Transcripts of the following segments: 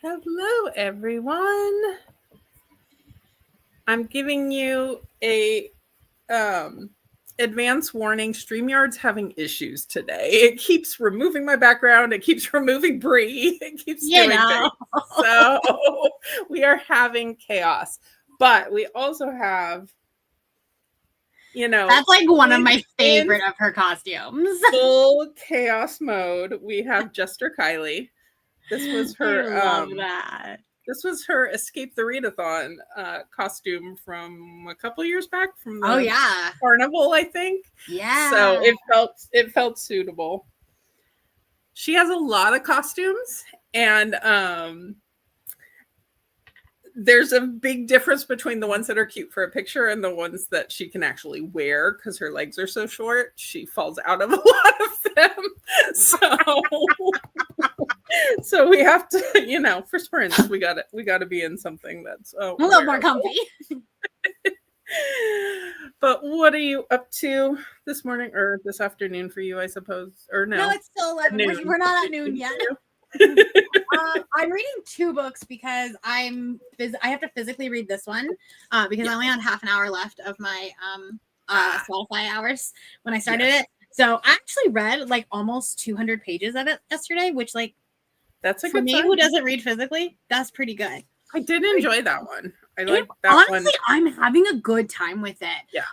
Hello, everyone. I'm giving you a advance warning. StreamYard's having issues today. It keeps removing my background. It keeps removing Bree. It keeps doing things. So we are having chaos. But we also have, that's like one of my favorite of her costumes. Full chaos mode. We have Jester Kylie. This was her. I love that. This was her Escape the Readathon costume from a couple years back from the carnival, I think. Yeah. So it felt suitable. She has a lot of costumes, and there's a big difference between the ones that are cute for a picture and the ones that she can actually wear because her legs are so short. She falls out of a lot of them. So we have to, for sprints, we gotta be in something that's a little more comfy. But what are you up to this morning or this afternoon for you, I suppose? Or no? No, it's still 11. We're not at noon yet. I'm reading 2 books because I have to physically read this one because I only had half an hour left of my Spotify hours when I started it. So I actually read like almost 200 pages of it yesterday, which that's a for good me sign. Who doesn't read physically, that's pretty good. I did enjoy that one. I like that honestly, one. Honestly, I'm having a good time with it. Yeah.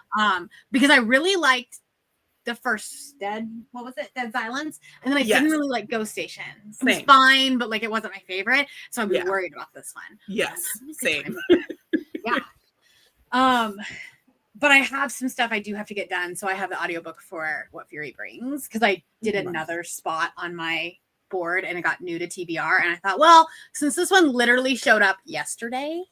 Because I really liked the first Dead Silence, and then I didn't really like Ghost Station. It was fine, but it wasn't my favorite, so I'm worried about this one. Yes, same. Yeah. But I have some stuff I do have to get done, so I have the audiobook for What Fury Brings because I did another spot on my board and it got new to TBR, and I thought, well, since this one literally showed up yesterday,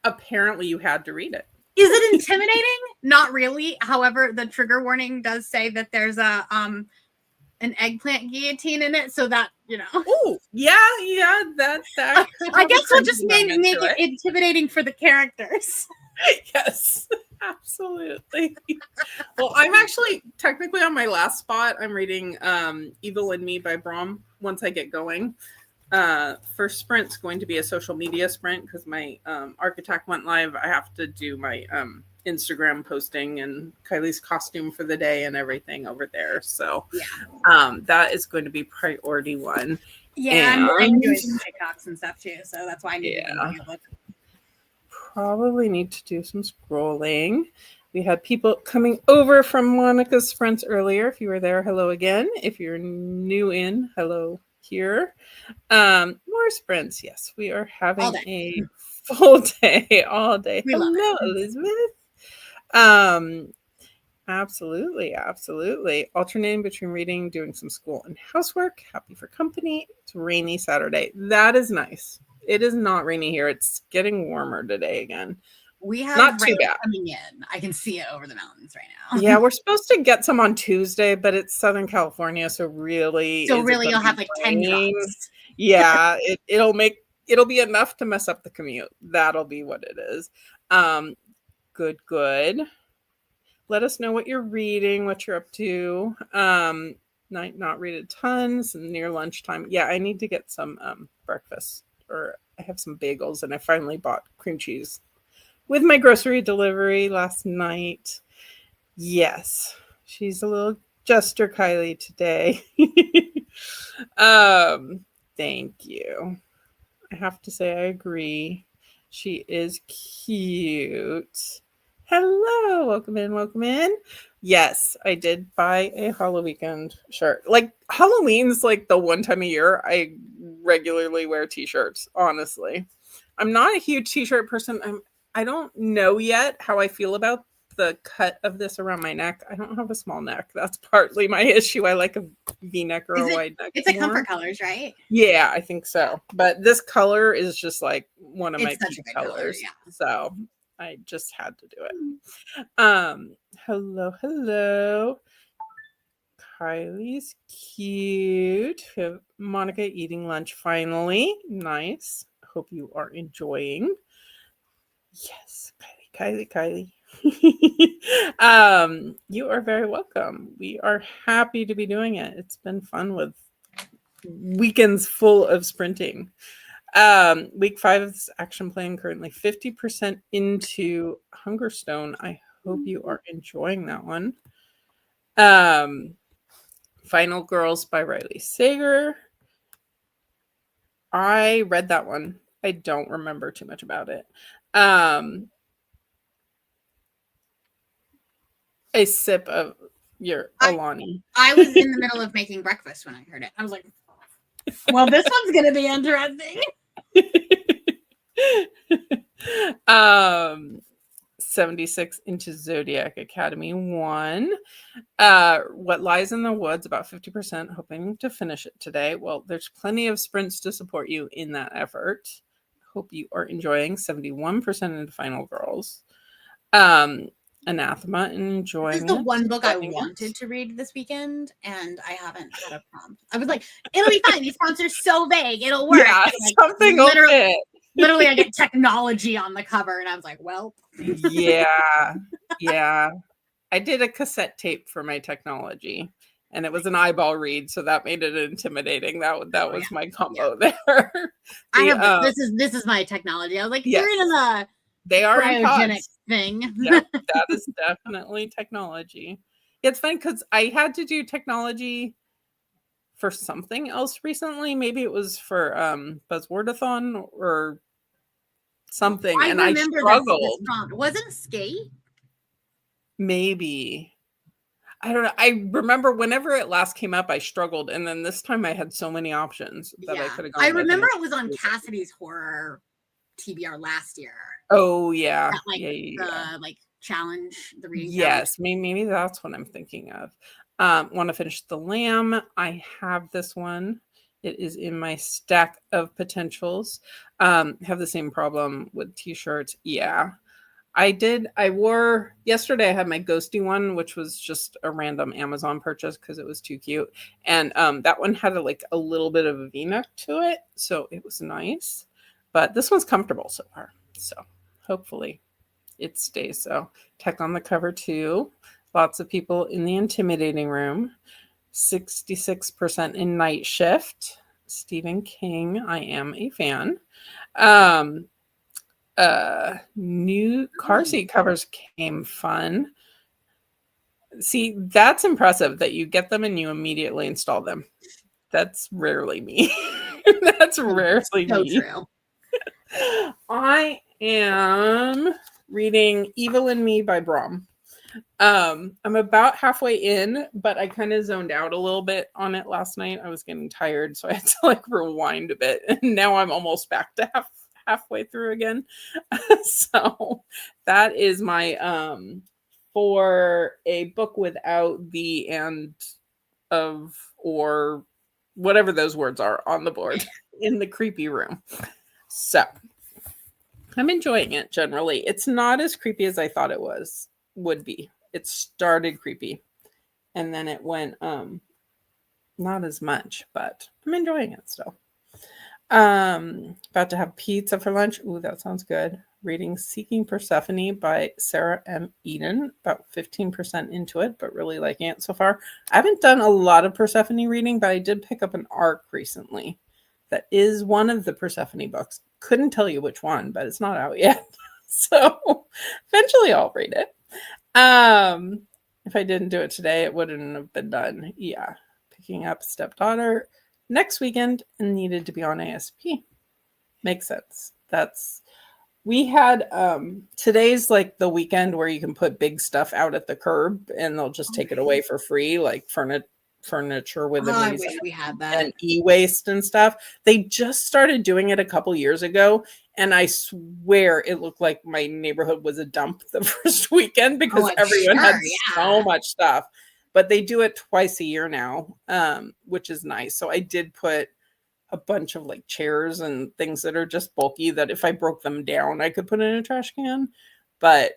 apparently you had to read it. Is it intimidating? Not really. However, the trigger warning does say that there's an eggplant guillotine in it, so that Oh, yeah, that. I guess we'll just make it intimidating for the characters. Yes, absolutely. Well, I'm actually technically on my last spot. I'm reading Evil in Me by Brom once I get going. First sprint's going to be a social media sprint because my architect went live. I have to do my Instagram posting and Kylie's costume for the day and everything over there. So that is going to be priority one. Yeah, I'm doing some TikToks and stuff too, so that's why I need to do the book. Probably need to do some scrolling. We had people coming over from Monica's sprints earlier. If you were there, hello again. If you're new in, hello here. More sprints. Yes, we are having a full day all day. Hello, Elizabeth. Absolutely. Alternating between reading, doing some school and housework. Happy for company. It's a rainy Saturday. That is nice. It is not rainy here. It's getting warmer today again. We have not rain coming in. I can see it over the mountains right now. Yeah, we're supposed to get some on Tuesday, but it's Southern California, so really you'll have 10 drops. Yeah, it'll be enough to mess up the commute. That'll be what it is. Good. Let us know what you're reading, what you're up to. Not read a ton, near lunchtime. Yeah, I need to get some breakfast, or I have some bagels, and I finally bought cream cheese with my grocery delivery last night. Yes, she's a little Jester Kylie today. Thank you. I have to say I agree. She is cute. Hello, welcome in. Yes, I did buy a Halloweekend shirt. Halloween's the one time a year I regularly wear t-shirts, honestly. I'm not a huge t-shirt person. I don't know yet how I feel about the cut of this around my neck. I don't have a small neck. That's partly my issue. I like a V-neck or a wide neck. It's a comfort colors, right? Yeah, I think so. But this color is just one of my peak colors. So I just had to do it. Hello. Kylie's cute. We have Monica eating lunch finally. Nice. Hope you are enjoying. Yes, Kylie. You are very welcome. We are happy to be doing it. It's been fun with weekends full of sprinting. Week 5 of this action plan, currently 50% into Hungerstone. I hope you are enjoying that one. Final Girls by Riley Sager. I read that one. I don't remember too much about it. A sip of your Alani. I was in the middle of making breakfast when I heard it. I was like, well, this one's going to be interesting. 76 into Zodiac Academy 1. What Lies in the Woods, about 50%, hoping to finish it today. Well, there's plenty of sprints to support you in that effort. Hope you are enjoying. 71% into Final Girls. Anathema and enjoying it. This is the one book I wanted to read this weekend, and I haven't had a prompt. I was like, it'll be fine. These prompts are so vague. It'll work. Yeah, like, something will fit. Literally, I get technology on the cover, and I was like, well. Yeah. I did a cassette tape for my technology, and it was an eyeball read, so that made it intimidating. That was my combo there. This is my technology. I was like, you're in a they are cryogenic thing. Yep, that is definitely technology. It's funny because I had to do technology for something else recently. Maybe it was for Buzzwordathon or something, and I struggled. This prompt. Wasn't skate? Maybe. I don't know. I remember whenever it last came up, I struggled, and then this time I had so many options that I could have gone. I remember it was on Cassidy's horror TBR last year. Oh yeah, that, like challenge, the reading. Yes, maybe that's what I'm thinking of. Want to finish The Lamb? I have this one. It is in my stack of potentials. Have the same problem with t-shirts. Yeah. I wore yesterday. I had my ghosty one, which was just a random Amazon purchase because it was too cute. And that one had a little bit of a V-neck to it. So it was nice. But this one's comfortable so far. So hopefully it stays so. Tech on the cover too. Lots of people in the intimidating room. 66% in Night Shift. Stephen King. I am a fan. New car seat covers came fun. See, that's impressive that you get them and you immediately install them. That's rarely me. That's rarely me. True. I am reading Evil in Me by Brom. I'm about halfway in, but I kind of zoned out a little bit on it last night. I was getting tired, so I had to rewind a bit. And now I'm almost back to halfway through again. So that is my for a book without the and of or whatever those words are on the board in the creepy room. So I'm enjoying it generally. It's not as creepy as I thought it would be. It started creepy and then it went not as much, but I'm enjoying it still. About to have pizza for lunch. Ooh, that sounds good. Reading Seeking Persephone by Sarah M. Eden, about 15% into it, but really liking it so far. I haven't done a lot of Persephone reading, but I did pick up an arc recently that is one of the Persephone books. Couldn't tell you which one, but it's not out yet. So eventually I'll read it. If I didn't do it today, it wouldn't have been done. Yeah. Picking up Stepdaughter next weekend and needed to be on ASP. Makes sense. We had today's the weekend where you can put big stuff out at the curb and they'll just take it away for free, like furniture with I wish we had that. And e-waste and stuff. They just started doing it a couple years ago, and I swear it looked like my neighborhood was a dump the first weekend because everyone had so much stuff. But they do it twice a year now, which is nice. So I did put a bunch of chairs and things that are just bulky that if I broke them down, I could put in a trash can. But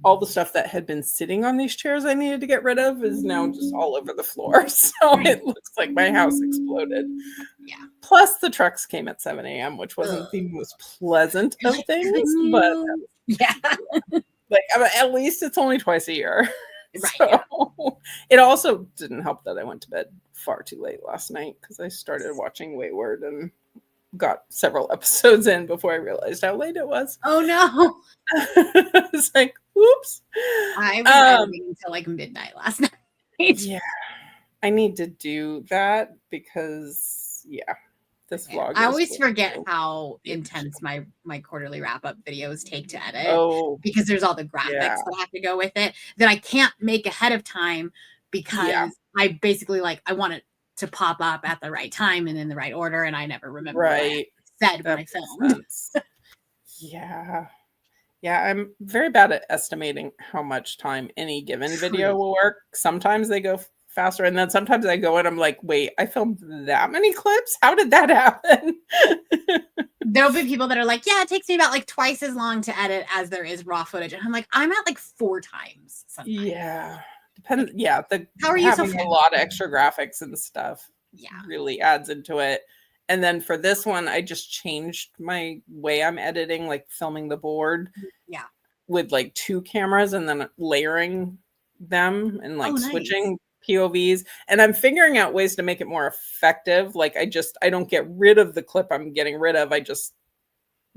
all the stuff that had been sitting on these chairs I needed to get rid of is now just all over the floor. So it looks like my house exploded. Yeah. Plus the trucks came at 7 a.m., which wasn't the most pleasant of things. But yeah. At least it's only twice a year. Right. So it also didn't help that I went to bed far too late last night because I started watching Wayward and got several episodes in before I realized how late it was. Oh no. It's like, oops. I was editing until like midnight last night. Yeah. I need to do that because this vlog. I always forget how intense my quarterly wrap up videos take to edit. Oh, because there's all the graphics that have to go with it that I can't make ahead of time because I basically I want it to pop up at the right time and in the right order, and I never remember what I said when I filmed. Yeah, I'm very bad at estimating how much time any given video will work. Sometimes they go faster, and then sometimes I go and I'm like, wait, I filmed that many clips? How did that happen? There'll be people that are like, yeah, it takes me about like twice as long to edit as there is raw footage, and I'm like, I'm at like 4 times sometimes. Yeah, depends. Yeah, how are you having a lot of extra graphics and stuff really adds into it. And then for this one, I just changed my way I'm editing, like filming the board with like 2 cameras and then layering them and like switching POVs. And I'm figuring out ways to make it more effective. Like I don't get rid of the clip I'm getting rid of. I just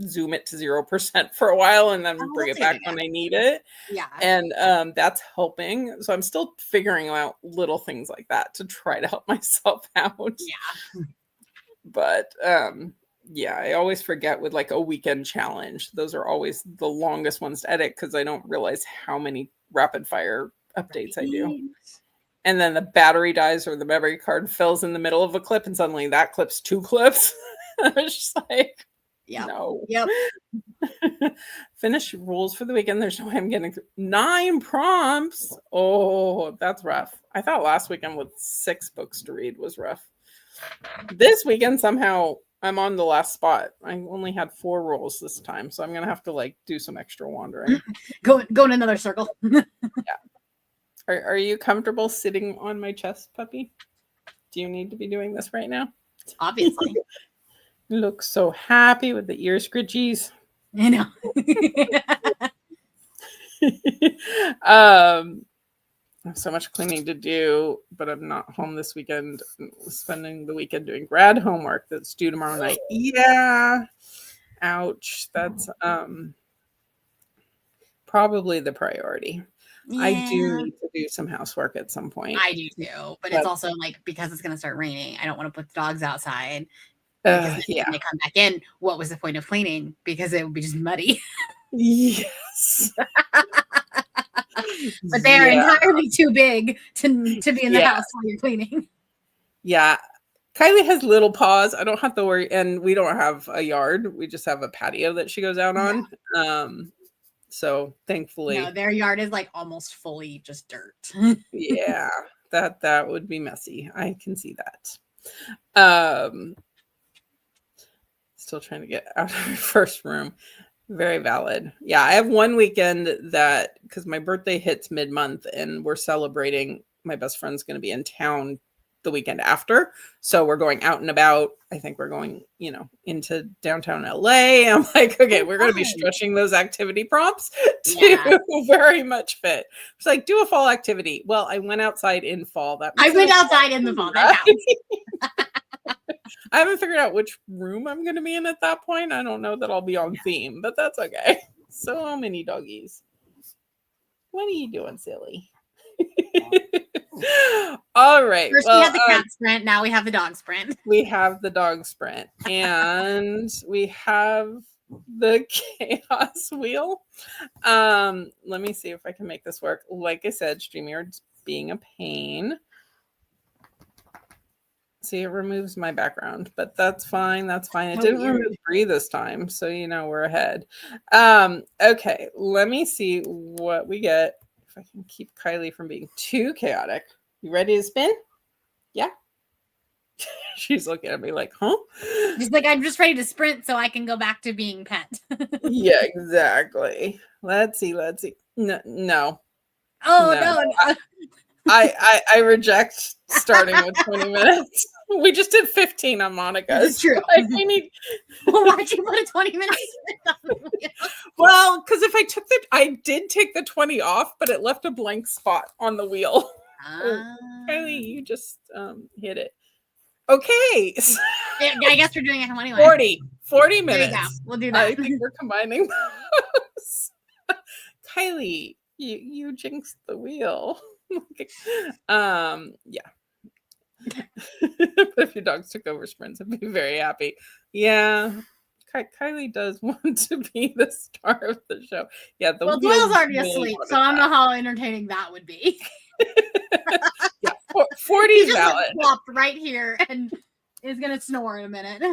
zoom it to 0% for a while and then bring it back when I need it. Yeah. And that's helping. So I'm still figuring out little things like that to try to help myself out. Yeah. But I always forget with like a weekend challenge. Those are always the longest ones to edit because I don't realize how many rapid fire updates I do. And then the battery dies or the memory card fills in the middle of a clip and suddenly that clip's 2 clips. It's just like, no. Yep. Finish rules for the weekend. There's no way I'm getting 9 prompts. Oh, that's rough. I thought last weekend with 6 books to read was rough. This weekend, somehow, I'm on the last spot. I only had 4 rolls this time, so I'm going to have to like do some extra wandering. Go in another circle. Yeah. Are you comfortable sitting on my chest, puppy? Do you need to be doing this right now? Obviously. You look so happy with the ear scritchies. I know. I have so much cleaning to do, but I'm not home this weekend. I'm spending the weekend doing grad homework that's due tomorrow night. Yeah. Ouch. That's probably the priority. Yeah. I do need to do some housework at some point. I do too, but it's also like because it's going to start raining. I don't want to put the dogs outside. When they come back in, what was the point of cleaning? Because it would be just muddy. Yes. But they are entirely too big to be in the house while you're cleaning. Yeah. Kylie has little paws. I don't have to worry. And we don't have a yard. We just have a patio that she goes out on. So thankfully. No, their yard is like almost fully just dirt. Yeah. That would be messy. I can see that. Still trying to get out of my first room. Very valid. Yeah, I have one weekend that, because my birthday hits mid-month and we're celebrating, my best friend's going to be in town the weekend after. So we're going out and about. I think we're going, into downtown LA. I'm like, okay, we're going to be stretching those activity prompts to very much fit. It's like, do a fall activity. Well, I went outside in fall. I went outside in the fall. That counts. I haven't figured out which room I'm going to be in at that point. I don't know that I'll be on theme, but that's okay. So many doggies. What are you doing, silly? All right. First we had the cat sprint. Now we have the dog sprint. We have the dog sprint. And we have the chaos wheel. Let me see if I can make this work. Like I said, StreamYard's being a pain. See, it removes my background, but that's fine. That's fine. It didn't remove Bree this time, so we're ahead. Okay, let me see what we get. If I can keep Kylie from being too chaotic. You ready to spin? Yeah. She's looking at me like, huh? She's like, I'm just ready to sprint so I can go back to being pet. Yeah, exactly. Let's see. No. Oh, no. I reject starting with 20 minutes. We just did 15 on Monica's. It's true. Like, we need. Well, why'd you put a 20 minutes? Well, because if I did take the 20 off, but it left a blank spot on the wheel. Kylie, you just hit it. Okay. I guess we're doing it anyway. 40 There you minutes. go. We'll do that. I think we're combining those. Kylie, you jinxed the wheel. Okay. Yeah. But if your dogs took over sprints, I'd be very happy. Yeah. Kylie does want to be the star of the show. Yeah, the Well, wheels Doyle's already really asleep, wanted so I don't know that. how entertaining that would be. Yeah, 40 He is just like valid. plopped right here and is gonna snore in a minute.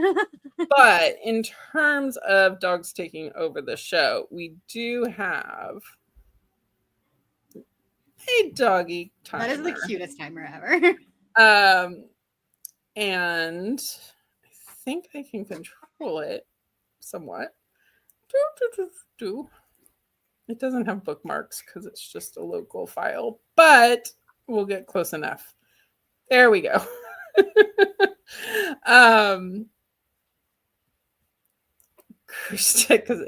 But in terms of dogs taking over the show, we do have a doggy timer. That is the cutest timer ever. And I think I can control it somewhat. It doesn't have bookmarks because it's just a local file, but we'll get close enough. There we go. Krista,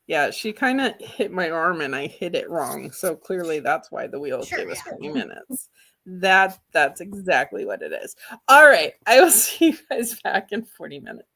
yeah, she kind of hit my arm and I hit it wrong. So clearly that's why the wheel gave us 20 minutes. That's exactly what it is. All right. I will see you guys back in 40 minutes.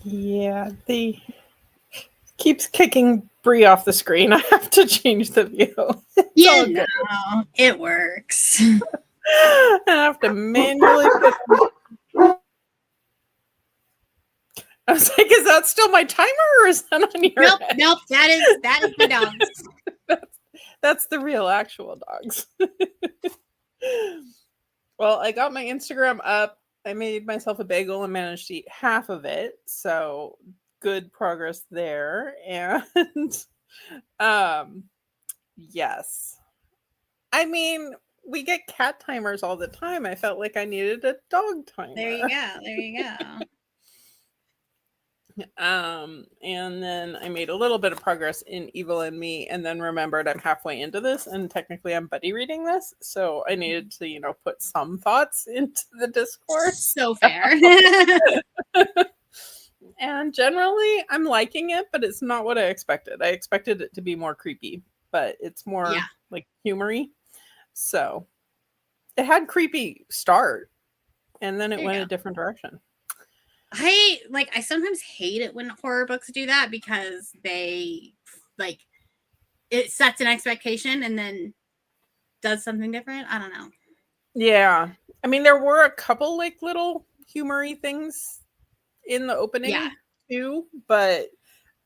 Yeah, they keeps kicking Brie off the screen. I have to change the view. It's all good. It works. I have to manually put. I was like, is that still my timer or is that on your head? Nope. That is the dogs. That's the real actual dogs. Well, I got my Instagram up. I made myself a bagel and managed to eat half of it. So good progress there. And yes. I mean, we get cat timers all the time. I felt like I needed a dog timer. There you go. And then I made a little bit of progress in Evil and Me, and then remembered I'm halfway into this, and technically I'm buddy reading this, so I needed to, put some thoughts into the discourse. So fair. And generally, I'm liking it, but it's not what I expected. I expected it to be more creepy, but it's more like humory. So it had creepy start, and then it went a different direction. I sometimes hate it when horror books do that because they it sets an expectation and then does something different. I don't know. Yeah. I mean, there were a couple little humory things in the opening too, but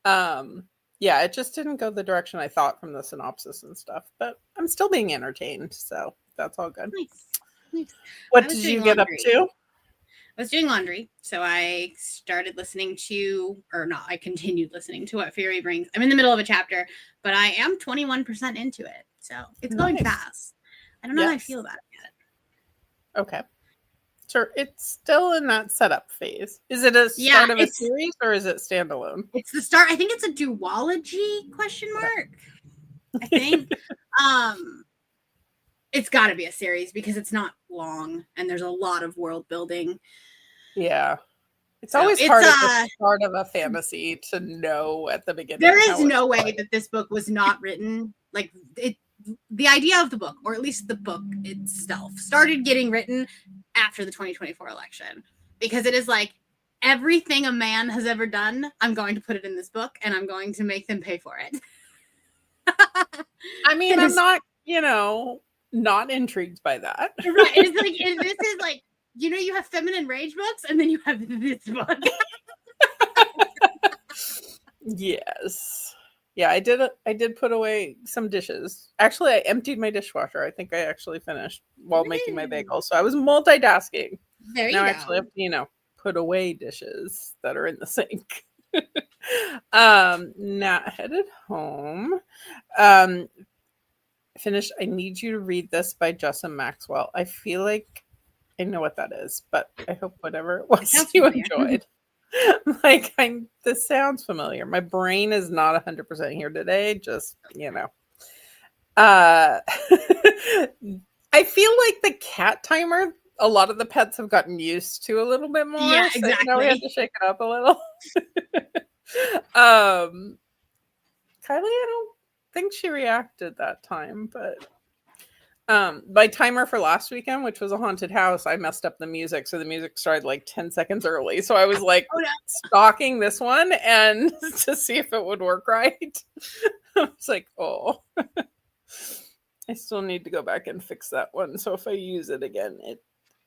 yeah, it just didn't go the direction I thought from the synopsis and stuff, but I'm still being entertained, so that's all good. Nice. What did you get up to? I was doing laundry, so I continued listening to What Fury Brings. I'm in the middle of a chapter, but I am 21% into it, so it's going fast. I don't know how I feel about it yet. Okay. Sure, it's still in that setup phase. Is it a start of a series or is it standalone? It's the start. I think it's a duology ? I think. It's got to be a series because it's not long and there's a lot of world building. Yeah. It's always hard at the start of a fantasy to know at the beginning. There is no way that this book was not written. The idea of the book, or at least the book itself, started getting written after the 2024 election because it is everything a man has ever done, I'm going to put it in this book and I'm going to make them pay for it. I mean, I'm not, not intrigued by that. Right. It's you have feminine rage books and then you have this book. Yes. Yeah, I did put away some dishes. Actually, I emptied my dishwasher. I think I actually finished while making my bagel. So I was multitasking. There you go. Now I actually have to, put away dishes that are in the sink. Now headed home. Finished I Need You to Read This by Justin Maxwell. I feel like I know what that is, but I hope whatever it was you enjoyed. This sounds familiar. My brain is not 100% here today. Just, I feel like the cat timer, a lot of the pets have gotten used to a little bit more. Yeah, exactly. So we have to shake it up a little. Kylie, I don't think she reacted that time, but my timer for last weekend, which was a haunted house, I messed up the music, so the music started 10 seconds early, so I was stalking this one and to see if it would work right. I was like, oh. I still need to go back and fix that one, so if I use it again, it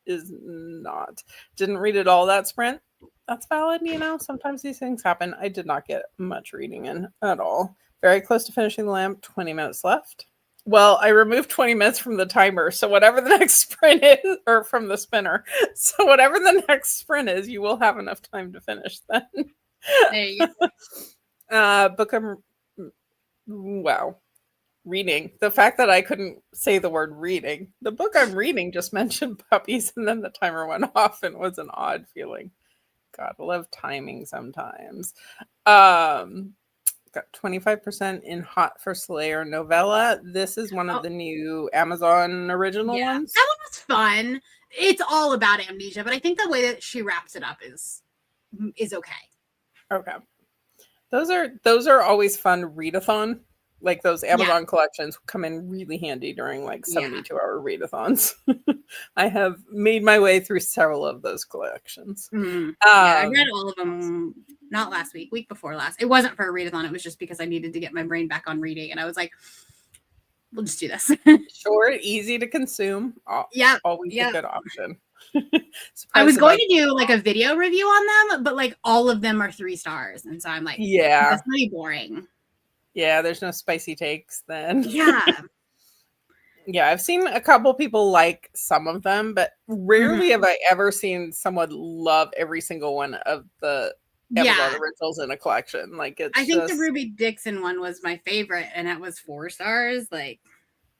is not. Didn't read it all that sprint. That's valid, sometimes these things happen. I did not get much reading in at all. Very close to finishing The Lamp, 20 minutes left. Well, I removed 20 minutes from the timer, so whatever the next sprint is, or from the spinner, so whatever the next sprint is, you will have enough time to finish then. There you go. Reading. The fact that I couldn't say the word reading. The book I'm reading just mentioned puppies, and then the timer went off, and it was an odd feeling. God, I love timing sometimes. Got 25% in Hot for Slayer novella. This is one of the new Amazon original ones. That one was fun. It's all about amnesia, but I think the way that she wraps it up is okay. Okay. Those are always fun readathon. Those Amazon collections come in really handy during 72-hour readathons. I have made my way through several of those collections. I read all of them not last week before last. It wasn't for a readathon. It was just because I needed to get my brain back on reading. And I was like, we'll just do this. Short, easy to consume. Yeah. Always a good option. I was going to do like a video review on them, but like all of them are 3 stars. And so I'm like, yeah, that's really boring. Yeah, there's no spicy takes then. Yeah. Yeah, I've seen a couple people like some of them, but rarely have I ever seen someone love every single one of the Amazon originals in a collection. Like it's I think the Ruby Dixon one was my favorite, and it was 4 stars. Like,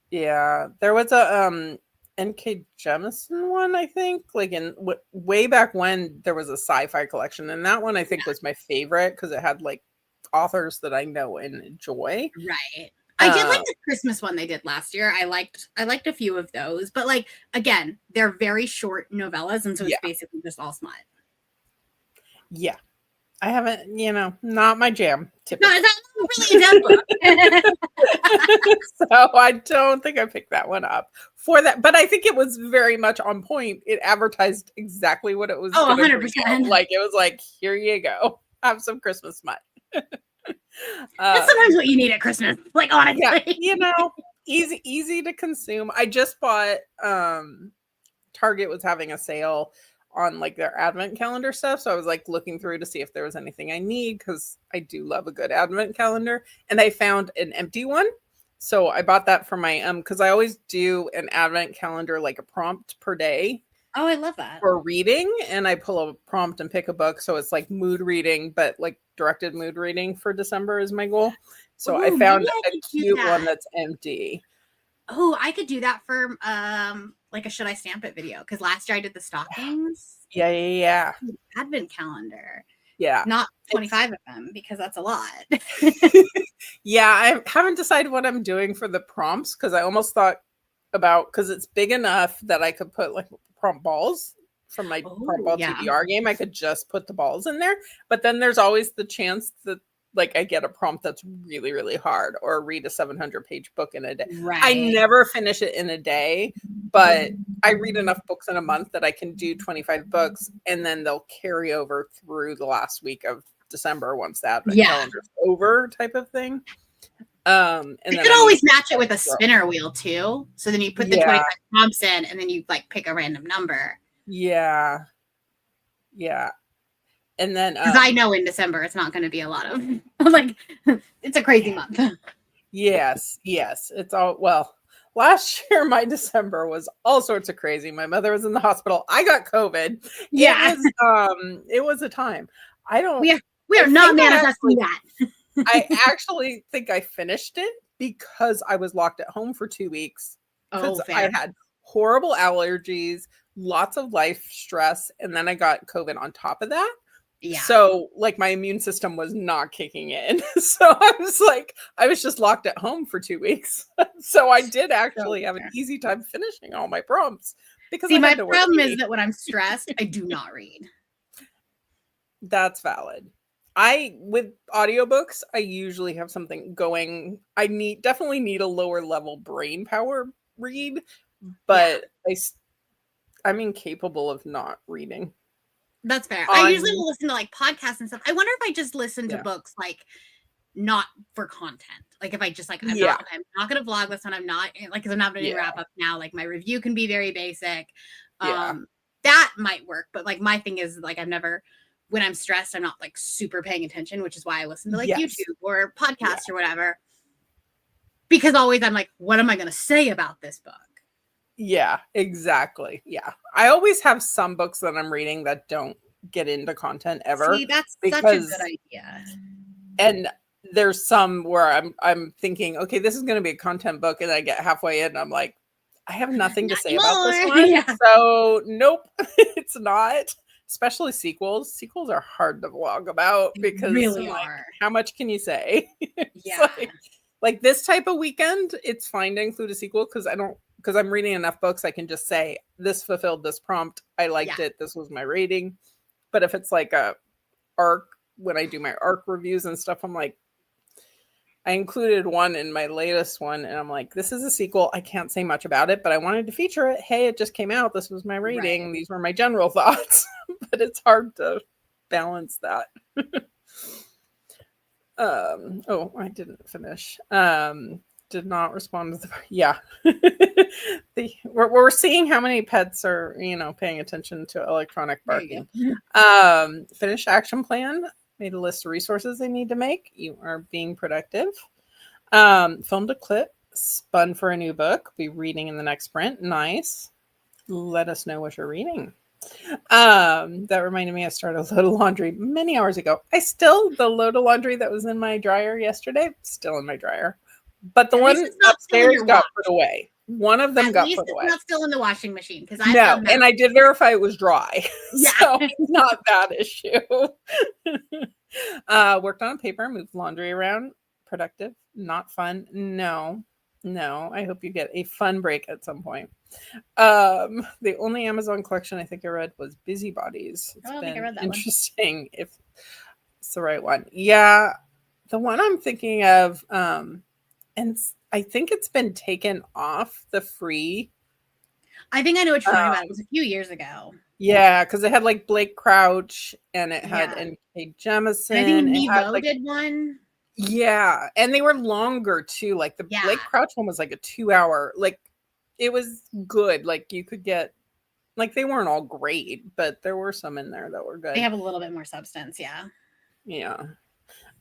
yeah, there was a N.K. Jemisin one, I think, like in way back when there was a sci-fi collection, and that one I think was my favorite because it had like authors that I know and enjoy. Right. I did like the Christmas one they did last year. I liked a few of those, but like again, they're very short novellas, and so it's basically just all smut. Yeah. I haven't, not my jam. Typically. No, it's not really a book. So I don't think I picked that one up for that, but I think it was very much on point. It advertised exactly what it was. 100%. Like it was like, here you go, have some Christmas smut. That's sometimes what you need at Christmas. Like honestly, easy to consume. I just bought. Target was having a sale on like their advent calendar stuff, so I was like looking through to see if there was anything I need because I do love a good advent calendar, and I found an empty one, so I bought that for my because I always do an advent calendar like a prompt per day. Oh, I love that. For reading, and I pull a prompt and pick a book, so it's like mood reading, but like directed mood reading for December is my goal. So I found a cute one that's empty. Oh, I could do that for like a Should I Stamp It video, because last year I did the stockings. Yeah. Advent calendar. Yeah. Not 25 of them because that's a lot. Yeah, I haven't decided what I'm doing for the prompts because I almost thought about because it's big enough that I could put like prompt balls from my prompt ball TBR game. I could just put the balls in there, but then there's always the chance that like I get a prompt that's really, really hard or read a 700-page book in a day. Right. I never finish it in a day, but I read enough books in a month that I can do 25 books and then they'll carry over through the last week of December once that calendar's over type of thing. And you could always match it with a spinner wheel too. So then you put the 25 prompts in and then you like pick a random number. Yeah. And then because I know in December it's not going to be a lot of like it's a crazy month. Yes. It's all last year my December was all sorts of crazy. My mother was in the hospital. I got COVID. Yeah. It was a time. We are not manifesting that. I actually think I finished it because I was locked at home for 2 weeks. Because I had horrible allergies, lots of life stress, and then I got COVID on top of that. Yeah. So like my immune system was not kicking in. So I was just locked at home for 2 weeks. So I did actually have an easy time finishing all my prompts because my problem is that when I'm stressed, I do not read. That's valid. With audiobooks, I usually have something going. I definitely need a lower level brain power read, but I'm incapable of not reading. That's fair. I usually will listen to like podcasts and stuff. I wonder if I just listen to books like not for content. Like if I just like I'm not gonna vlog this one. I'm not like because I'm not gonna wrap up now. Like my review can be very basic. That might work, but like my thing is like when I'm stressed, I'm not like super paying attention, which is why I listen to like YouTube or podcasts or whatever. Because always I'm like, what am I going to say about this book? Yeah, exactly. Yeah. I always have some books that I'm reading that don't get into content ever. See, that's such a good idea. And there's some where I'm thinking, okay, this is going to be a content book. And I get halfway in and I'm like, I have nothing to say about this one. So nope, it's not. Especially sequels. Sequels are hard to vlog about because really how much can you say? Yeah. like this type of weekend, it's fine to include a sequel because I'm reading enough books. I can just say this fulfilled this prompt. I liked it. This was my rating. But if it's like a arc, when I do my arc reviews and stuff, I'm like, I included one in my latest one and I'm like, this is a sequel. I can't say much about it, but I wanted to feature it. Hey, it just came out. This was my rating. Right. These were my general thoughts, but it's hard to balance that. Oh, I didn't finish. Did not respond to the yeah. We're seeing how many pets are paying attention to electronic There you barking. go. Finished action plan. Made a list of resources they need to make. You are being productive. Filmed a clip. Spun for a new book. Be reading in the next sprint. Nice. Let us know what you're reading. That reminded me I started a load of laundry many hours ago. The load of laundry that was in my dryer yesterday, still in my dryer. But the one upstairs got put away. One of them got put away. It's not still in the washing machine because No, and I did verify it was dry. Yeah. So it's not that issue. Worked on paper, moved laundry around. Productive, not fun. No. I hope you get a fun break at some point. The only Amazon collection I think I read was Busybodies. It's been interesting if it's the right one. Yeah, the one I'm thinking of, and I think it's been taken off the free. I think I know what you're talking about. It was a few years ago. Yeah, because it had like Blake Crouch and it had N.K. Jemisin. I think Nebo did one. Yeah, and they were longer too. Like the Blake Crouch one was like a 2-hour. Like it was good. Like you could get, like they weren't all great, but there were some in there that were good. They have a little bit more substance. Yeah. Yeah.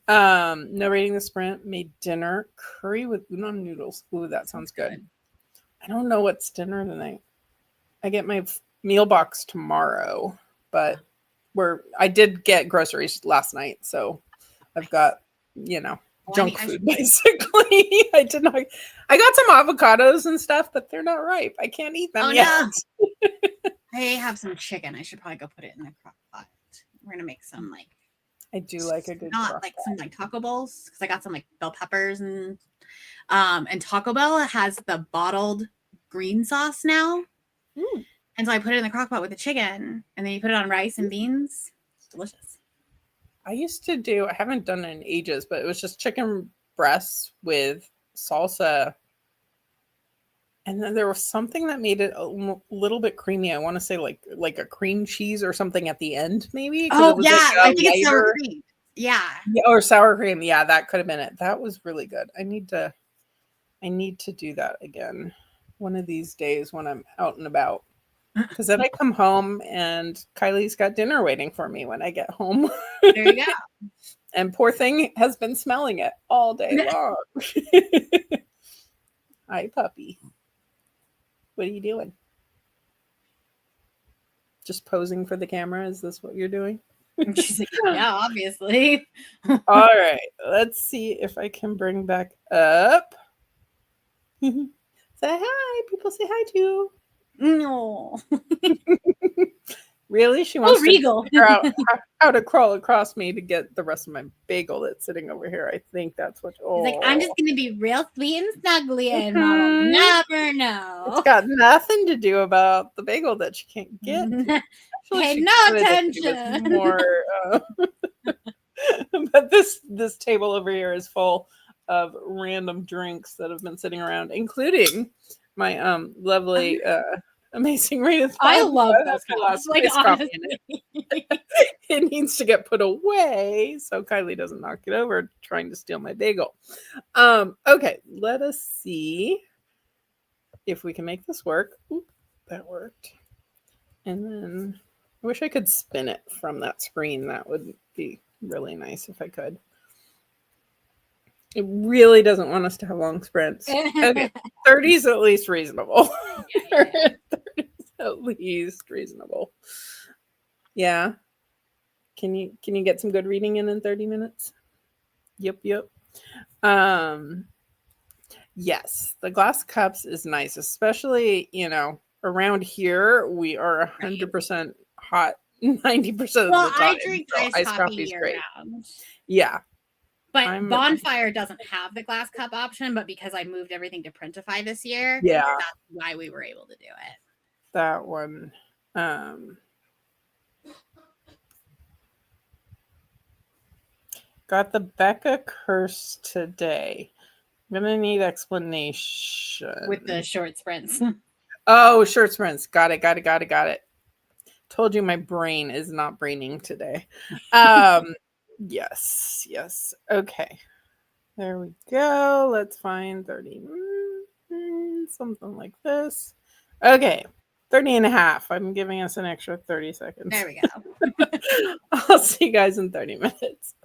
Narrating the sprint. Made dinner. Curry with udon noodles. Ooh, that sounds good. I don't know what's dinner tonight. I get my meal box tomorrow, but I did get groceries last night, so I've got junk food basically. I got some avocados and stuff, but they're not ripe. I can't eat them yet. No. I have some chicken. I should probably go put it in the crock pot. We're gonna make some I do like a good some taco bowls because I got some bell peppers and Taco Bell has the bottled green sauce now. And so I put it in the crock pot with the chicken and then you put it on rice and beans. It's delicious. I used to I haven't done it in ages, but it was just chicken breasts with salsa. And then there was something that made it a little bit creamy. I want to say like a cream cheese or something at the end, maybe. Oh, yeah. I think it's sour cream. Yeah. Or sour cream. Yeah, that could have been it. That was really good. I need to do that again one of these days when I'm out and about. Because then I come home and Kylie's got dinner waiting for me when I get home. There you go. And poor thing has been smelling it all day long. Hi, puppy. What are you doing? Just posing for the camera? Is this what you're doing? She's like, yeah, obviously. All right. Let's see if I can bring back up. Say hi. People say hi to you. No. Really? She wants Regal. to figure out how to crawl across me to get the rest of my bagel that's sitting over here. I think that's what. He's like, I'm just going to be real sweet and snuggly and I'll never know. It's got nothing to do about the bagel that she can't get. Hey, no attention. More, but this table over here is full of random drinks that have been sitting around, including my lovely amazing rated. I love that glass. Like, honestly. It needs to get put away so Kylie doesn't knock it over trying to steal my bagel. Okay, let us see if we can make this work. Oop, that worked. And then I wish I could spin it from that screen. That would be really nice if I could. It really doesn't want us to have long sprints. Okay, 30 is at least reasonable. 30 is at least reasonable. Yeah. Can you get some good reading in 30 minutes? Yep. Yes, the glass cups is nice, especially, around here we are 100% hot 90% of the time. Well, I drink iced coffee year-round. Yeah. But Bonfire doesn't have the glass cup option, but because I moved everything to Printify this year, that's why we were able to do it. That one. Got the Becca curse today. I'm going to need explanation. With the short sprints. Oh, short sprints. Got it. Told you my brain is not braining today. Yes, yes. Okay. There we go. Let's find 30. Something like this. Okay. 30 and a half. I'm giving us an extra 30 seconds. There we go. I'll see you guys in 30 minutes.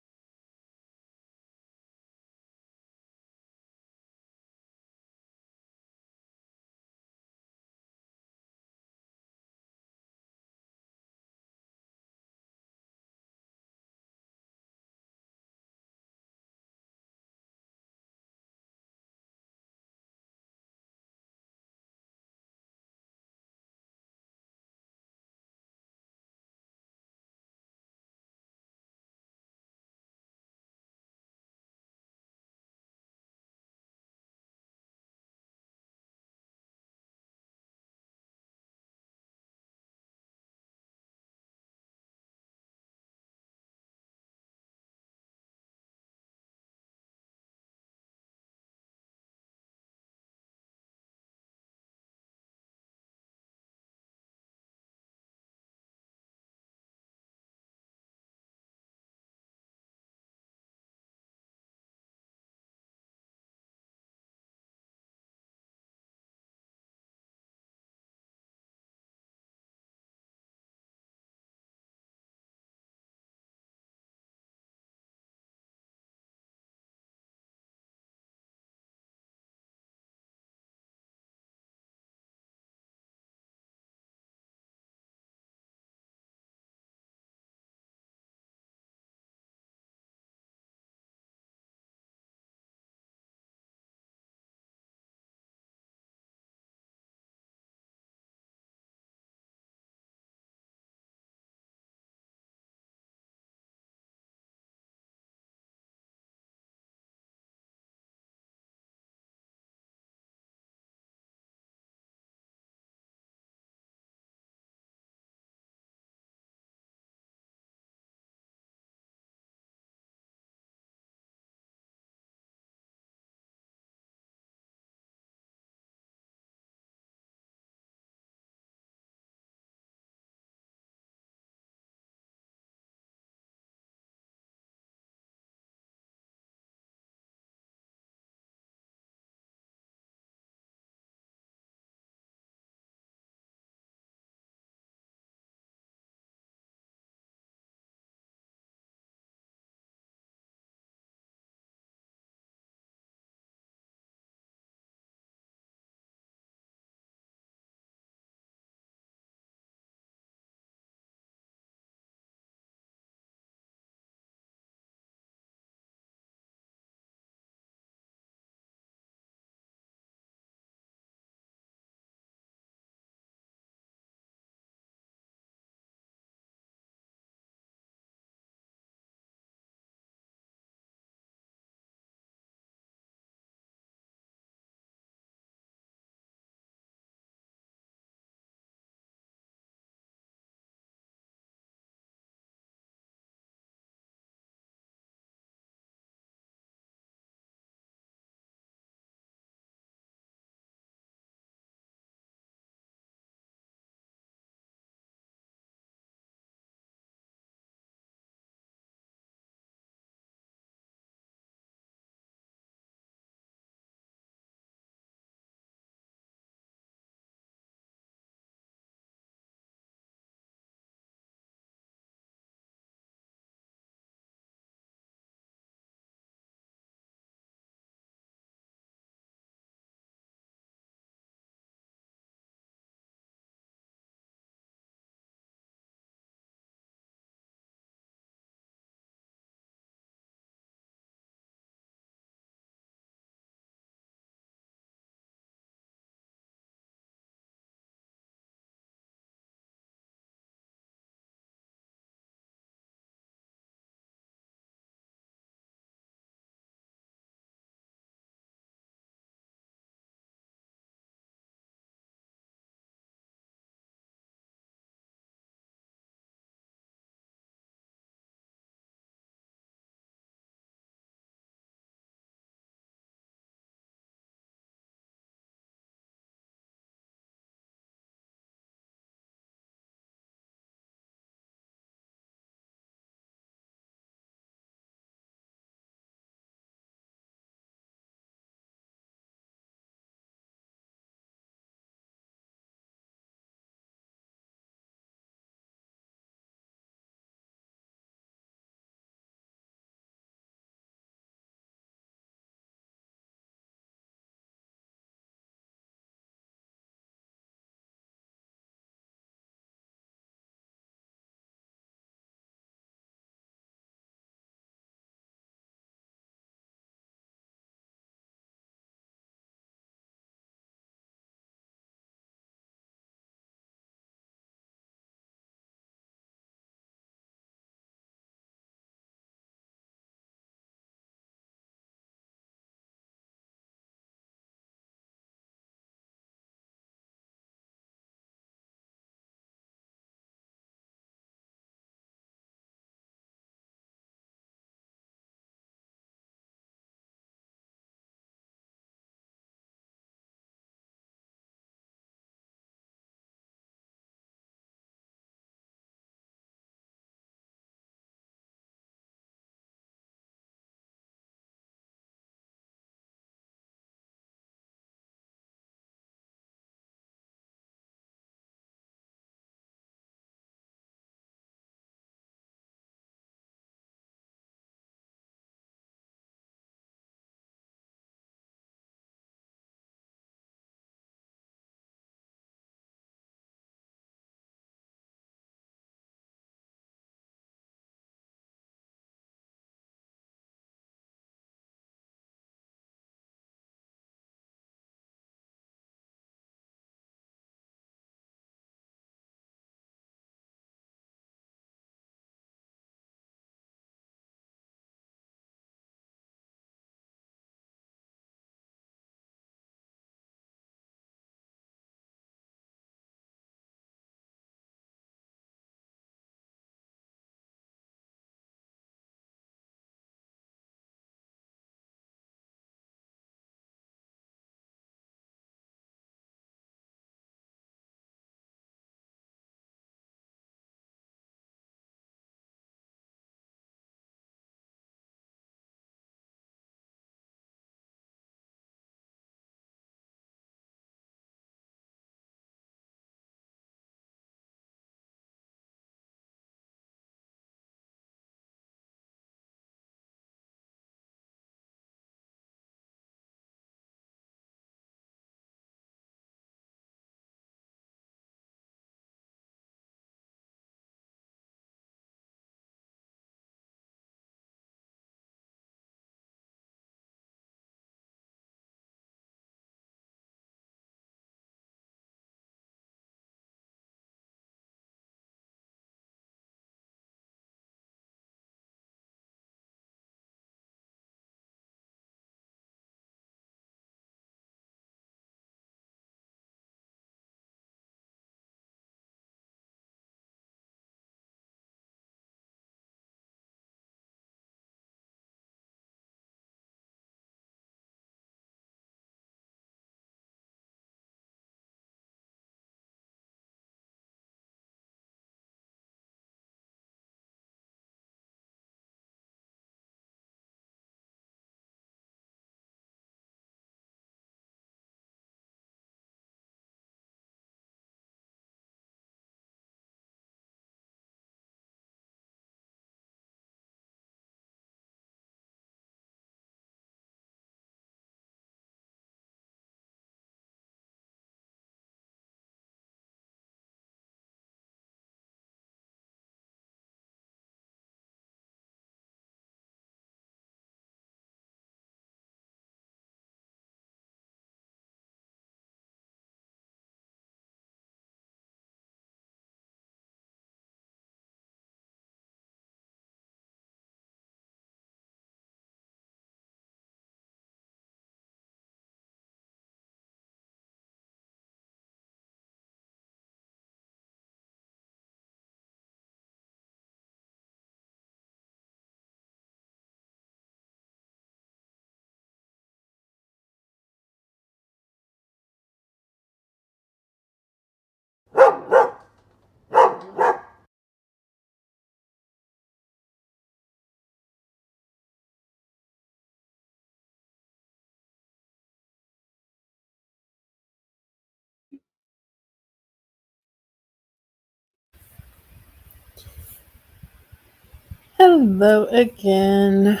Hello again.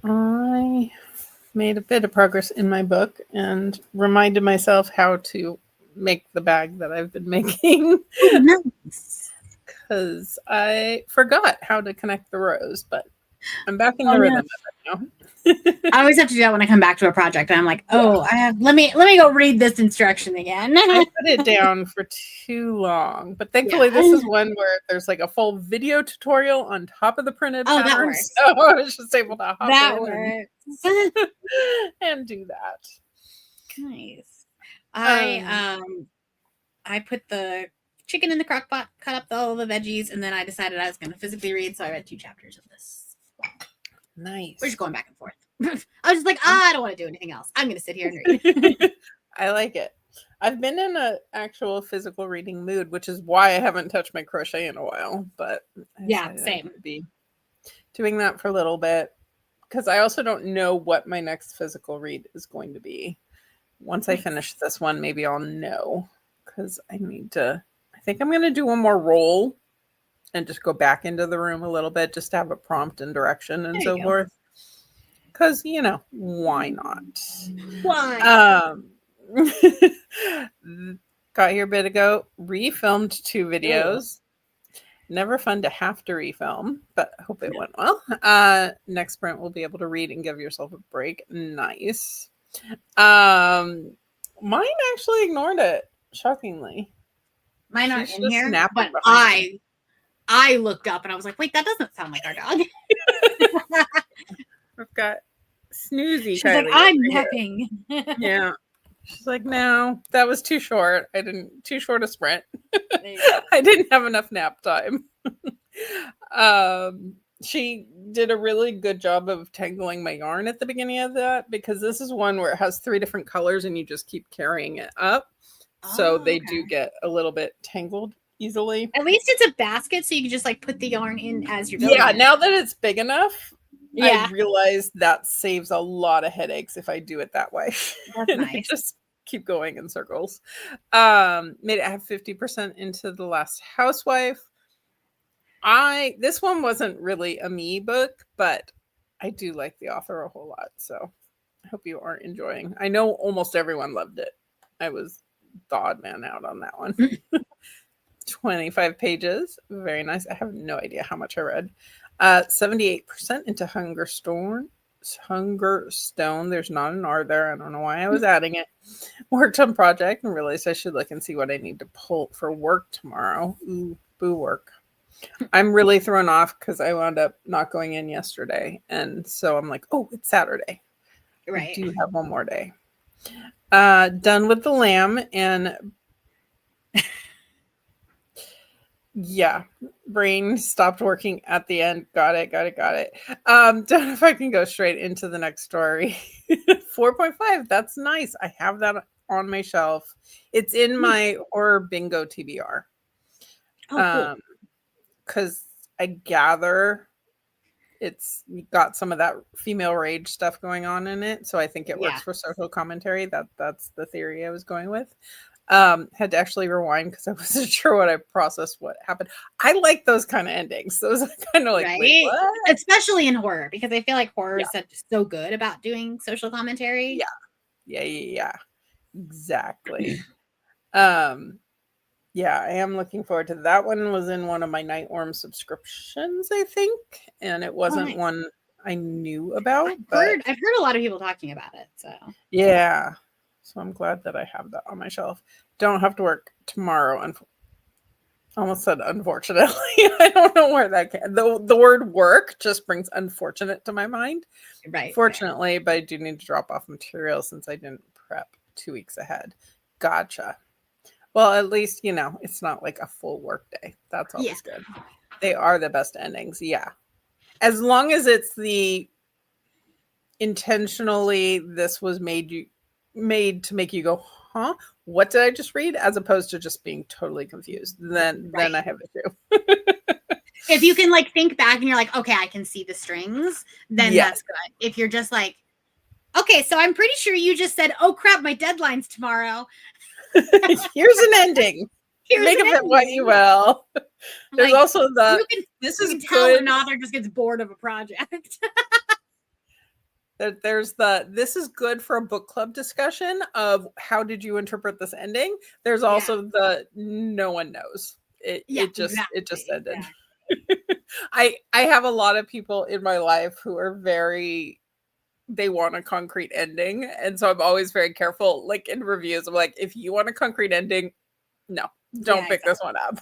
I made a bit of progress in my book and reminded myself how to make the bag that I've been making Oh, nice. because I forgot how to connect the rows, but I'm back in the Oh, rhythm yeah. of it now. I always have to do that when I come back to a project, and I'm like, oh, I have. Let me go read this instruction again. I put it down for too long, but thankfully this is one where there's like a full video tutorial on top of the printed Oh, that pattern, works. so I was just able to hop That in works. and do that. Nice. I put the chicken in the crock pot, cut up all the veggies, and then I decided I was going to physically read, so I read 2 chapters of this. Nice. We're just going back and forth. I was just like, I don't want to do anything else. I'm going to sit here and read. I like it. I've been in an actual physical reading mood, which is why I haven't touched my crochet in a while. But yeah, same. Be doing that for a little bit because I also don't know what my next physical read is going to be. Once I finish this one, maybe I'll know because I think I'm going to do one more roll and just go back into the room a little bit just to have a prompt and direction and so forth. Because, why not? Why? Got here a bit ago, refilmed 2 videos. Never fun to have to refilm, but I hope it went well. Next sprint will be able to read and give yourself a break. Nice. Mine actually ignored it, shockingly. Mine aren't in here, but I looked up and I was like, wait, that doesn't sound like our dog. I've got Snoozy. She's like, I'm napping. Yeah. She's like, no, that was too short. Too short a sprint. I didn't have enough nap time. She did a really good job of tangling my yarn at the beginning of that because this is one where it has 3 different colors and you just keep carrying it up. So they do get a little bit tangled easily. At least it's a basket, so you can just like put the yarn in as you're building. Yeah, now that it's big enough, I realize that saves a lot of headaches if I do it that way. That's nice. I just keep going in circles. Made it have 50% into The Last Housewife. This one wasn't really a me book, but I do like the author a whole lot. So I hope you are enjoying. I know almost everyone loved it. I was the odd man out on that one. 25 pages. Very nice. I have no idea how much I read. 78% into Hungerstone. There's not an R there. I don't know why I was adding it. Worked on project and realized I should look and see what I need to pull for work tomorrow. Ooh, boo work. I'm really thrown off because I wound up not going in yesterday. And so I'm like, oh, it's Saturday. Right. I do have one more day. Done with the lamb and yeah, brain stopped working at the end. Got it. Don't know if I can go straight into the next story. 4.5. That's nice. I have that on my shelf. It's in my horror bingo TBR. Oh, cool. Because I gather it's got some of that female rage stuff going on in it. So I think it works for social commentary. That's the theory I was going with. Had to actually rewind because I wasn't sure what I processed what happened. I like those kind of endings. Those are kind of like, wait, what? Especially in horror, because I feel like horror is so good about doing social commentary. Yeah. Exactly. Yeah, I am looking forward to that. One was in one of my Nightworm subscriptions, I think, and it wasn't one I knew about. I've heard a lot of people talking about it. So yeah, so I'm glad that I have that on my shelf. Don't have to work tomorrow. Almost said unfortunately. I don't know where that came. The word work just brings unfortunate to my mind. Right. Fortunately, but I do need to drop off material since I didn't prep 2 weeks ahead. Gotcha. Well, at least, it's not like a full work day. That's always good. They are the best endings. Yeah. As long as it's the intentionally, this was made to make you go, huh? What did I just read? As opposed to just being totally confused. Then I have it too. If you can think back and you're like, okay, I can see the strings, then that's good. If you're just like, okay, so I'm pretty sure you just said, oh crap, my deadline's tomorrow. Here's an ending. Make of it what you will. There's Like, also the you this is can tell when good. an author just gets bored of a project. There's the this is good for a book club discussion of how did you interpret this ending. There's Yeah. also the no one knows. It just ended. Exactly. I have a lot of people in my life who are very they want a concrete ending, and so I'm always very careful. Like in reviews, I'm like, if you want a concrete ending, no, don't pick this one up.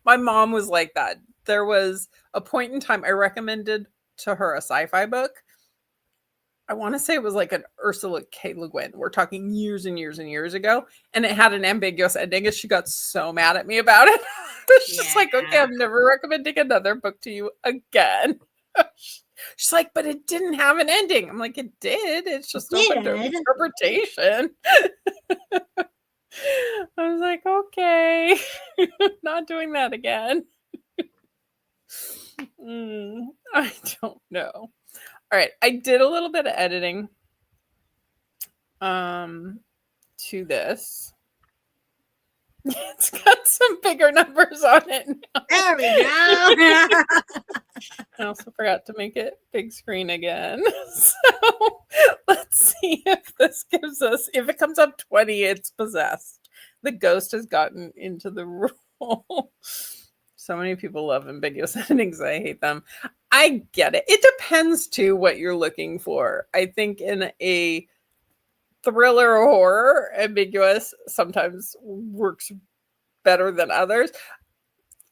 My mom was like that. There was a point in time I recommended to her a sci-fi book. I want to say it was like an Ursula K. Le Guin. We're talking years and years and years ago. And it had an ambiguous ending, and she got so mad at me about it. It's just like, okay, I'm never recommending another book to you again. She's like, but it didn't have an ending. I'm like, it did. It's just open to interpretation. I was like, okay, not doing that again. I don't know. All right, I did a little bit of editing to this. It's got some bigger numbers on it now. There we go. I also forgot to make it big screen again. So let's see if this gives us, if it comes up 20, it's possessed. The ghost has gotten into the role. So many people love ambiguous endings. I hate them. I get it. It depends too what you're looking for. I think in a thriller or horror, ambiguous sometimes works better than others.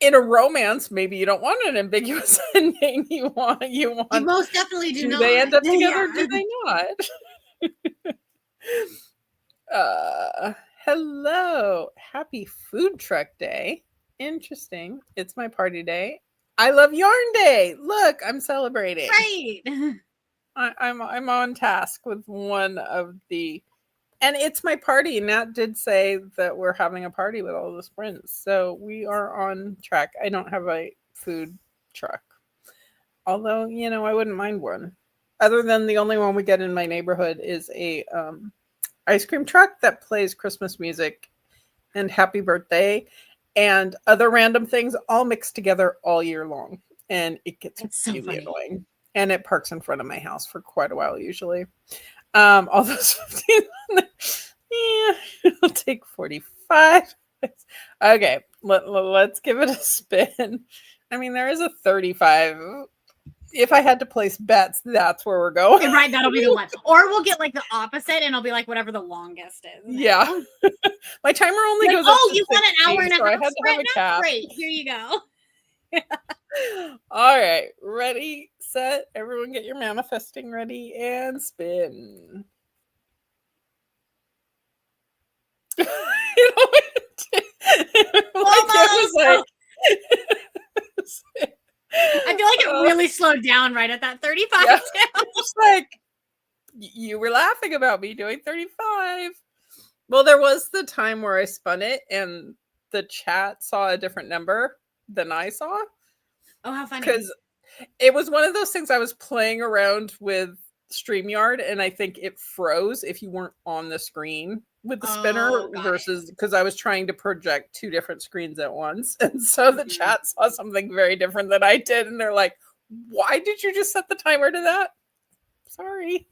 In a romance, maybe you don't want an ambiguous ending. You most definitely do not. They end up together? Yeah. Do they not? Hello. Happy food truck day. Interesting. It's my party day. I love yarn day. Look, I'm celebrating. Right. I'm on task with one of the, and it's my party. Nat did say that we're having a party with all the sprints, so we are on track. I don't have a food truck, although I wouldn't mind one. Other than the only one we get in my neighborhood is a ice cream truck that plays Christmas music and happy birthday and other random things all mixed together all year long, and it gets really annoying. And it parks in front of my house for quite a while usually. All those 15, yeah, it'll take 45. Okay, let's give it a spin. I mean, there is a 35. If I had to place bets, that's where we're going. Right, that'll be the one. Or we'll get like the opposite, and it'll be like whatever the longest is. Yeah. My timer only goes up to you want an hour and a half? I had to have a cap. Great, here you go. All right, ready, set, everyone get your manifesting ready and spin. I feel like it really slowed down right at that 35. Yeah. Just like you were laughing about me doing 35. Well, there was the time where I spun it and the chat saw a different number than I saw. Oh, how funny. Because it was one of those things I was playing around with StreamYard, and I think it froze if you weren't on the screen with the spinner versus because I was trying to project two different screens at once. And so the chat saw something very different than I did. And they're like, why did you just set the timer to that? Sorry.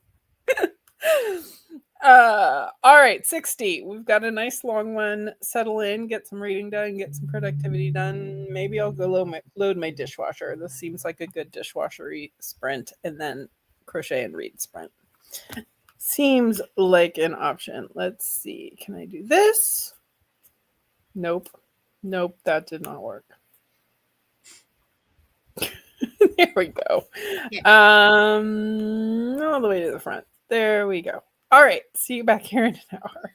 All right, 60. We've got a nice long one. Settle in, get some reading done, get some productivity done. Maybe I'll go load my dishwasher. This seems like a good dishwashery sprint, and then crochet and read sprint. Seems like an option. Let's see. Can I do this? Nope. Nope, that did not work. There we go. Yeah. All the way to the front. There we go. All right. See you back here in an hour.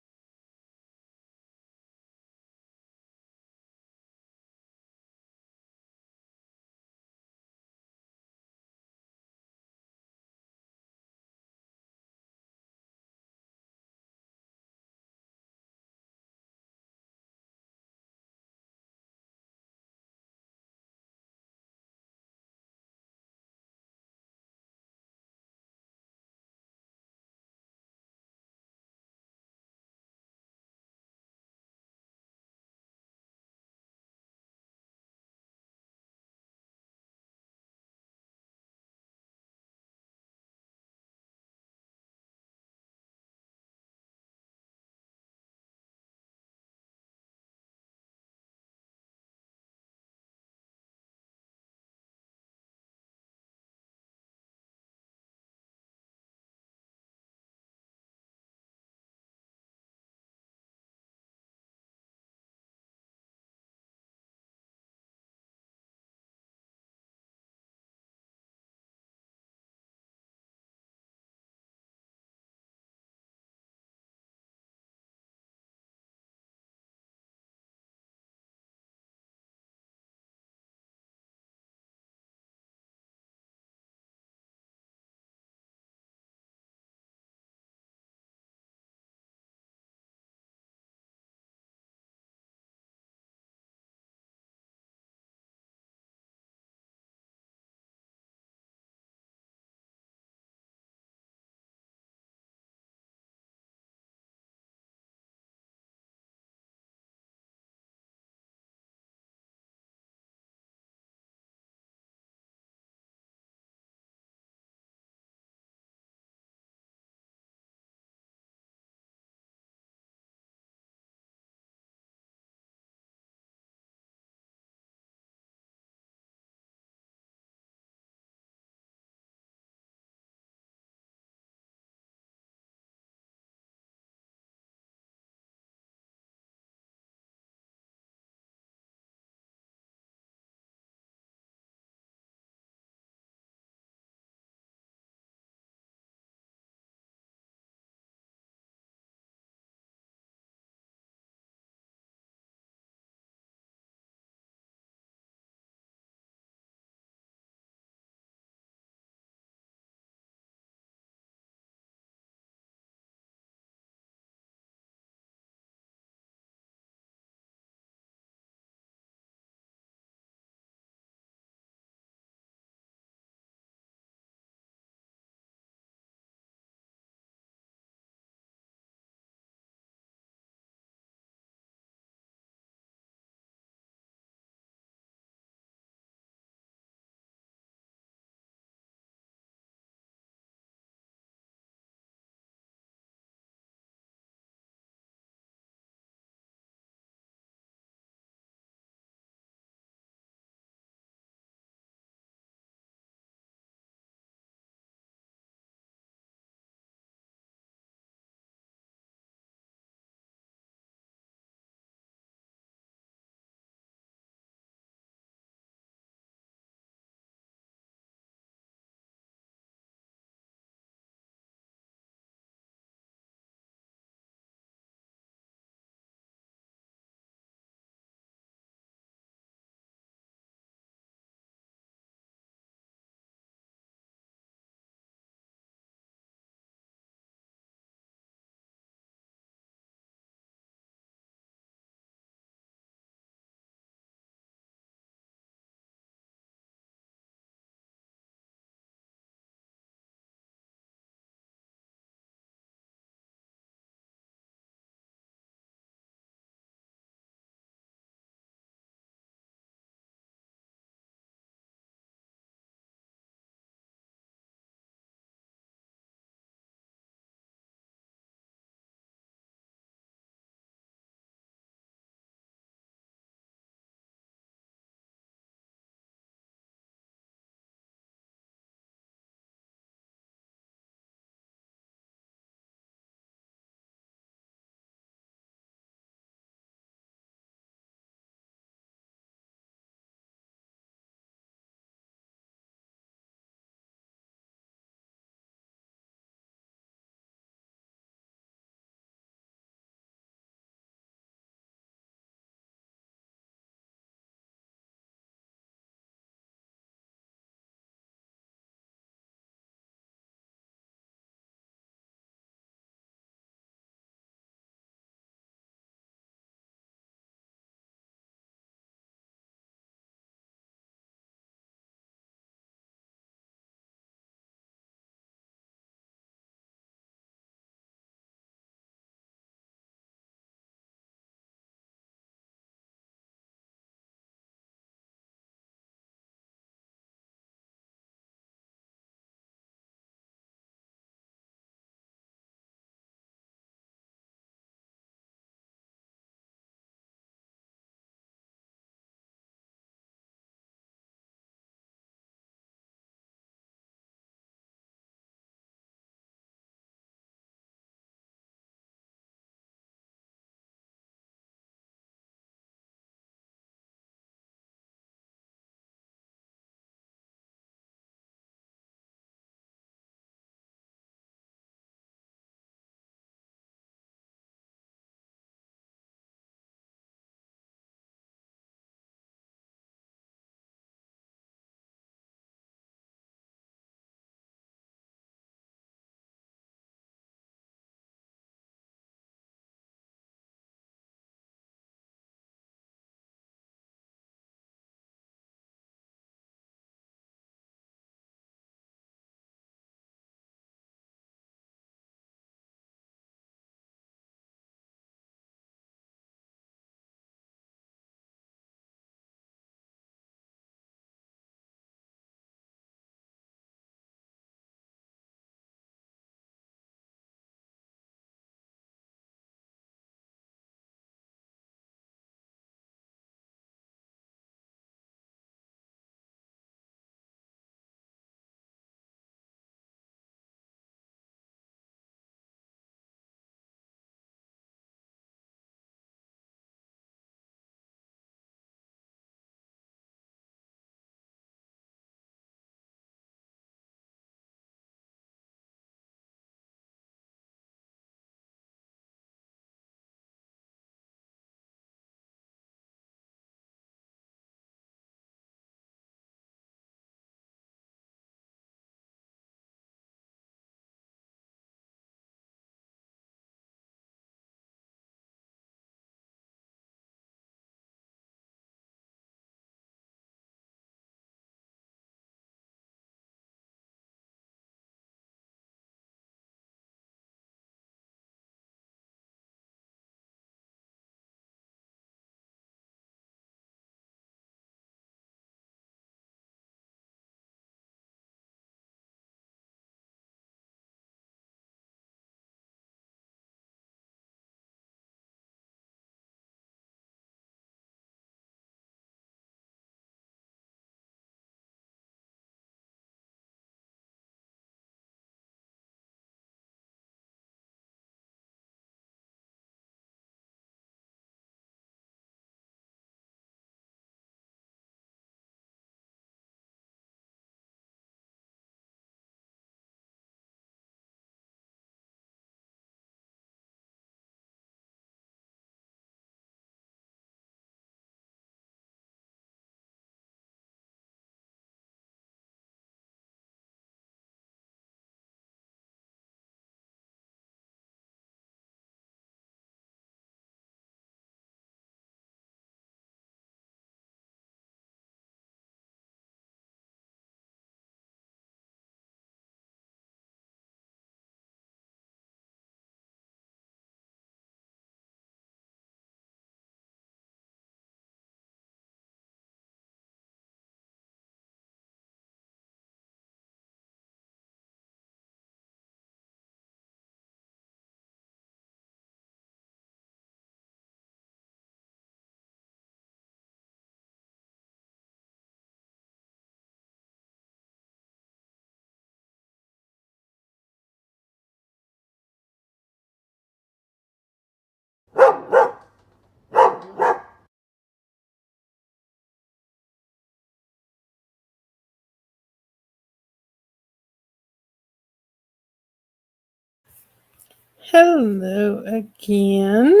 Hello again.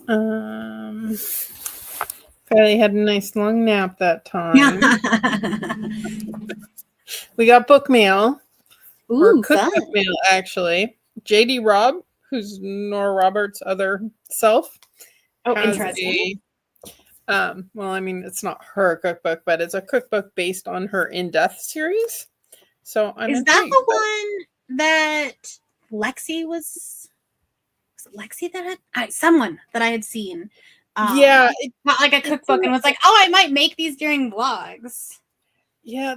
Kylie had a nice long nap that time. We got book mail. Or Ooh, cookbook fun. mail, actually. JD Robb, who's Nora Roberts' other self, Oh, has interesting. well, I mean, it's not her cookbook, but it's a cookbook based on her In Death series. So I'm Is that intrigued. the one that Lexie was it Lexie that had someone that I had seen? Yeah, Not like a cookbook and was like, oh, I might make these during vlogs. yeah.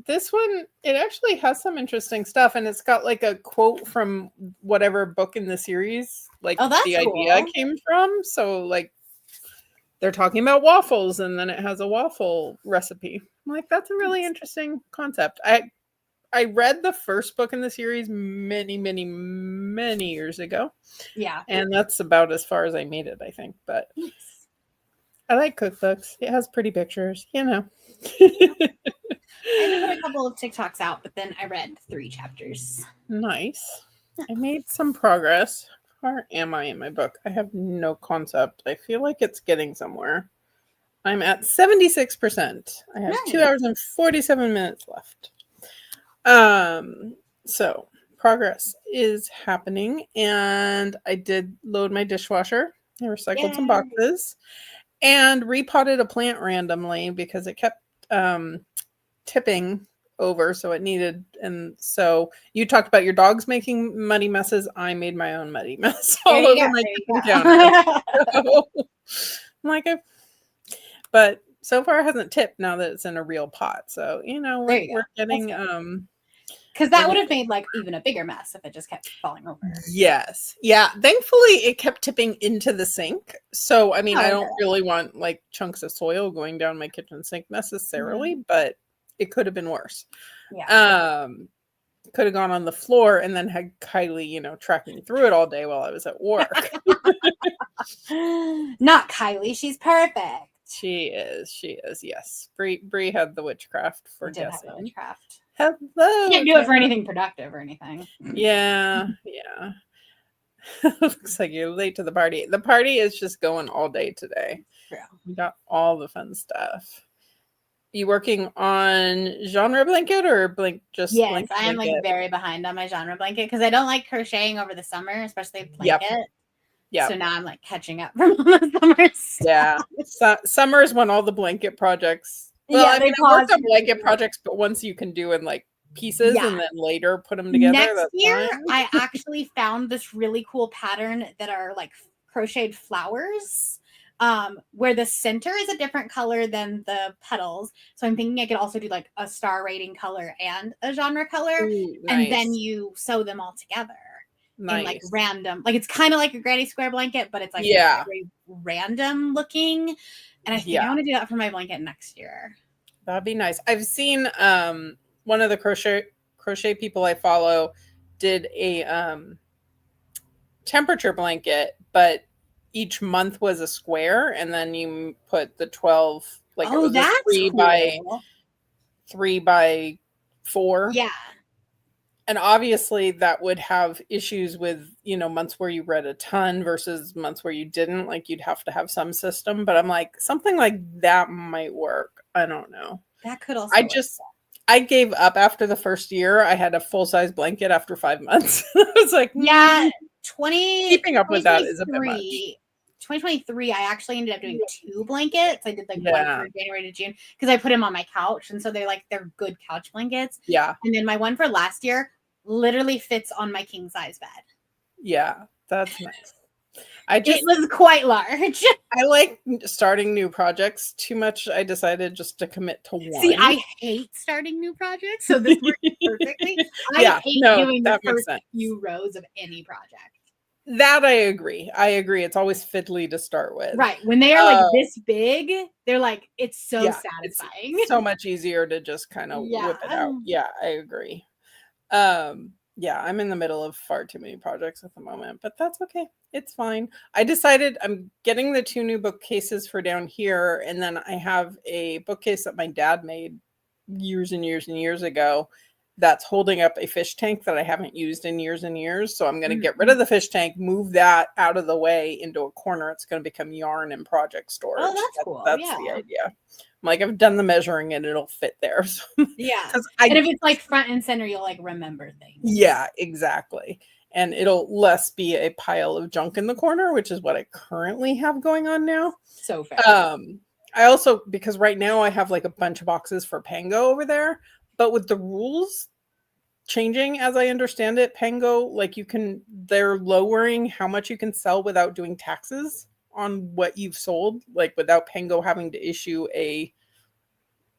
This one, it actually has some interesting stuff, and it's got like a quote from whatever book in the series, like Oh, that's the idea cool. came from. So like they're talking about waffles, and then it has a waffle recipe. I'm like, that's a really interesting concept. I read the first book in the series many, many, many years ago. Yeah. And that's about as far as I made it, I think. But Nice. I like cookbooks. It has pretty pictures, you know. I had to put a couple of TikToks out, but then I read 3 chapters. Nice. I made some progress. Where am I in my book? I have no concept. I feel like it's getting somewhere. I'm at 76%. I have 2 Nice. hours and 47 minutes left. So progress is happening, and I did load my dishwasher. I recycled some Yay. boxes and repotted a plant randomly because it kept tipping over, so it needed. And so you talked about your dogs making muddy messes. I made my own muddy mess all over my kitchen counter. So, I'm like, but so far it hasn't tipped now that it's in a real pot. So we're getting because that would have made like even a bigger mess if it just kept falling over. Yes. Yeah. Thankfully, it kept tipping into the sink. So, I mean, I don't Okay. really want like chunks of soil going down my kitchen sink necessarily, but it could have been worse. Yeah. Could have gone on the floor and then had Kylie, tracking through it all day while I was at work. Not Kylie. She's perfect. She is. She is. Yes. Bree had the witchcraft for I did have the guessing. witchcraft. Hello. Can't do it for anything productive or anything. Yeah. Yeah. Looks like you're late to the party. The party is just going all day today. True. We got all the fun stuff. You working on genre blanket or Yes, blanket? I am like very behind on my genre blanket because I don't like crocheting over the summer, especially blanket. Yeah. So now I'm like catching up from the summer stuff. Yeah. Summer is when all the blanket projects. Well, Yeah, I mean, they I worked pause. on blanket projects, but once you can do in like pieces and then later put them together. Next That's year, fine. I actually found this really cool pattern that are like crocheted flowers, where the center is a different color than the petals. So I'm thinking I could also do like a star rating color and a genre color, Ooh, and then nice. you sew them all together in like Nice. random, like it's kind of like a granny square blanket, but it's like very random looking. And I think I want to do that for my blanket next year. That'd be nice. I've seen one of the crochet people I follow did a temperature blanket, but each month was a square, and then you put the 12, like it was a three by 4. Yeah. And obviously that would have issues with, months where you read a ton versus months where you didn't. Like you'd have to have some system, but I'm like, something like that might work. I don't know. That could also I gave up after the first year. I had a full-size blanket after 5 months. I was like, keeping up with that is a bit much. 2023, I actually ended up doing 2 blankets. I did like one for January to June because I put them on my couch, and so they're good couch blankets. Yeah. And then my one for last year literally fits on my king size bed. Yeah, that's nice. It was quite large. I like starting new projects too much. I decided just to commit to one. See, I hate starting new projects, so this works perfectly. I hate doing the first few rows of any project. That I agree. It's always fiddly to start with. Right. When they are like this big, they're like, it's so satisfying. It's so much easier to just kind of whip it out. Yeah, I agree. Yeah, I'm in the middle of far too many projects at the moment, but that's okay. It's fine. I decided I'm getting the 2 new bookcases for down here, and then I have a bookcase that my dad made years and years and years ago that's holding up a fish tank that I haven't used in years and years. So I'm going to get rid of the fish tank, move that out of the way into a corner. It's going to become yarn and project storage. Oh, that's cool. That's the idea. I'm like, I've done the measuring and it'll fit there. So, yeah. And if it's like front and center, you'll like remember things. Yeah, exactly. And it'll less be a pile of junk in the corner, which is what I currently have going on now. So fair. I also, because right now I have like a bunch of boxes for Pango over there, but with the rules changing as I understand it, Pango, like they're lowering how much you can sell without doing taxes on what you've sold, like without Pango having to issue a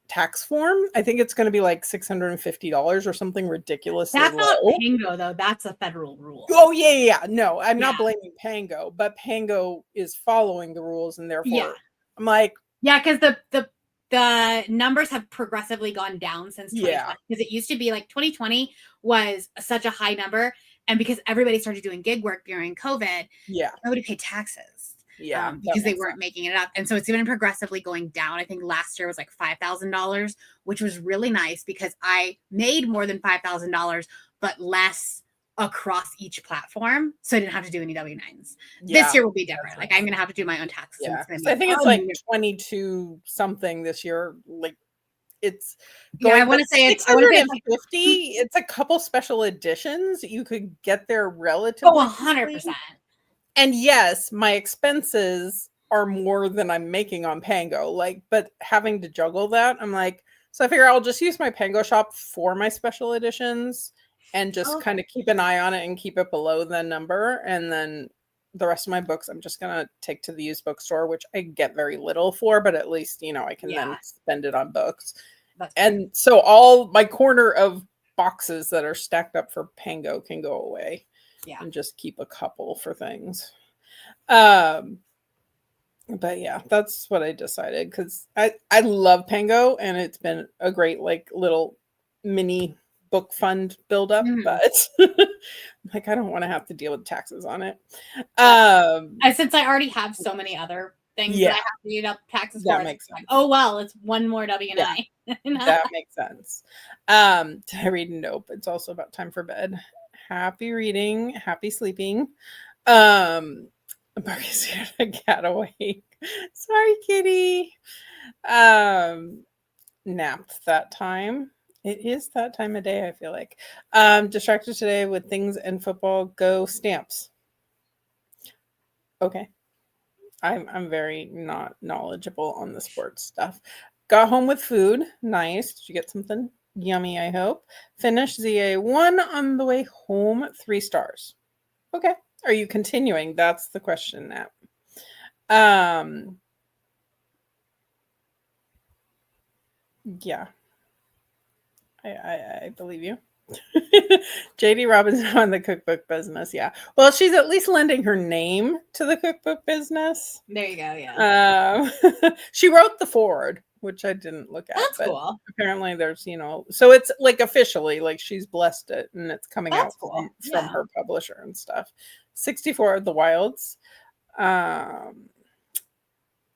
tax form. I think it's going to be like $650 or something ridiculous. That's not Pango though. That's a federal rule. Oh yeah. No, I'm not blaming Pango, but Pango is following the rules, and therefore I'm like, because the numbers have progressively gone down since 2020, because it used to be like 2020 was such a high number, and because everybody started doing gig work during COVID, nobody paid taxes. Because they weren't making it up. And so it's been progressively going down. I think last year was like $5,000, which was really nice because I made more than $5,000, but less across each platform. So I didn't have to do any W-9s. This year will be different. Like I'm going to have to do my own taxes. Yeah. I think it's like 22 something this year. Like it's I want to say it's 650. It's a couple special editions. You could get there relatively. Oh, 100%. And yes, my expenses are more than I'm making on Pango. Like, but having to juggle that, I'm like, so I figure I'll just use my Pango shop for my special editions and just kind of keep an eye on it and keep it below the number. And then the rest of my books, I'm just going to take to the used bookstore, which I get very little for, but at least, I can then spend it on books. And so all my corner of boxes that are stacked up for Pango can go away. And just keep a couple for things. But yeah, that's what I decided, because I love Pango, and it's been a great like little mini book fund buildup, but like I don't want to have to deal with taxes on it. Since I already have so many other things that I have to deal with taxes for, makes sense. Like, oh well, it's one more W-9. That makes sense. Did I read? Nope. It's also about time for bed. Happy reading, happy sleeping. Marcus here to cat awake. Sorry, kitty. Napped that time. It is that time of day, I feel like. Distracted today with things and football. Go Stamps. Okay. I'm very not knowledgeable on the sports stuff. Got home with food. Nice. Did you get something yummy, I hope? Finished ZA1 on the way home. 3 stars. Okay. Are you continuing? That's the question now. Yeah. I believe you. JD Robinson on the cookbook business. Yeah. Well, she's at least lending her name to the cookbook business. There you go. Yeah. She wrote the foreword, which I didn't look at. That's cool. Apparently there's, so it's like officially like she's blessed it and it's coming out from her publisher and stuff. 64 of the Wilds.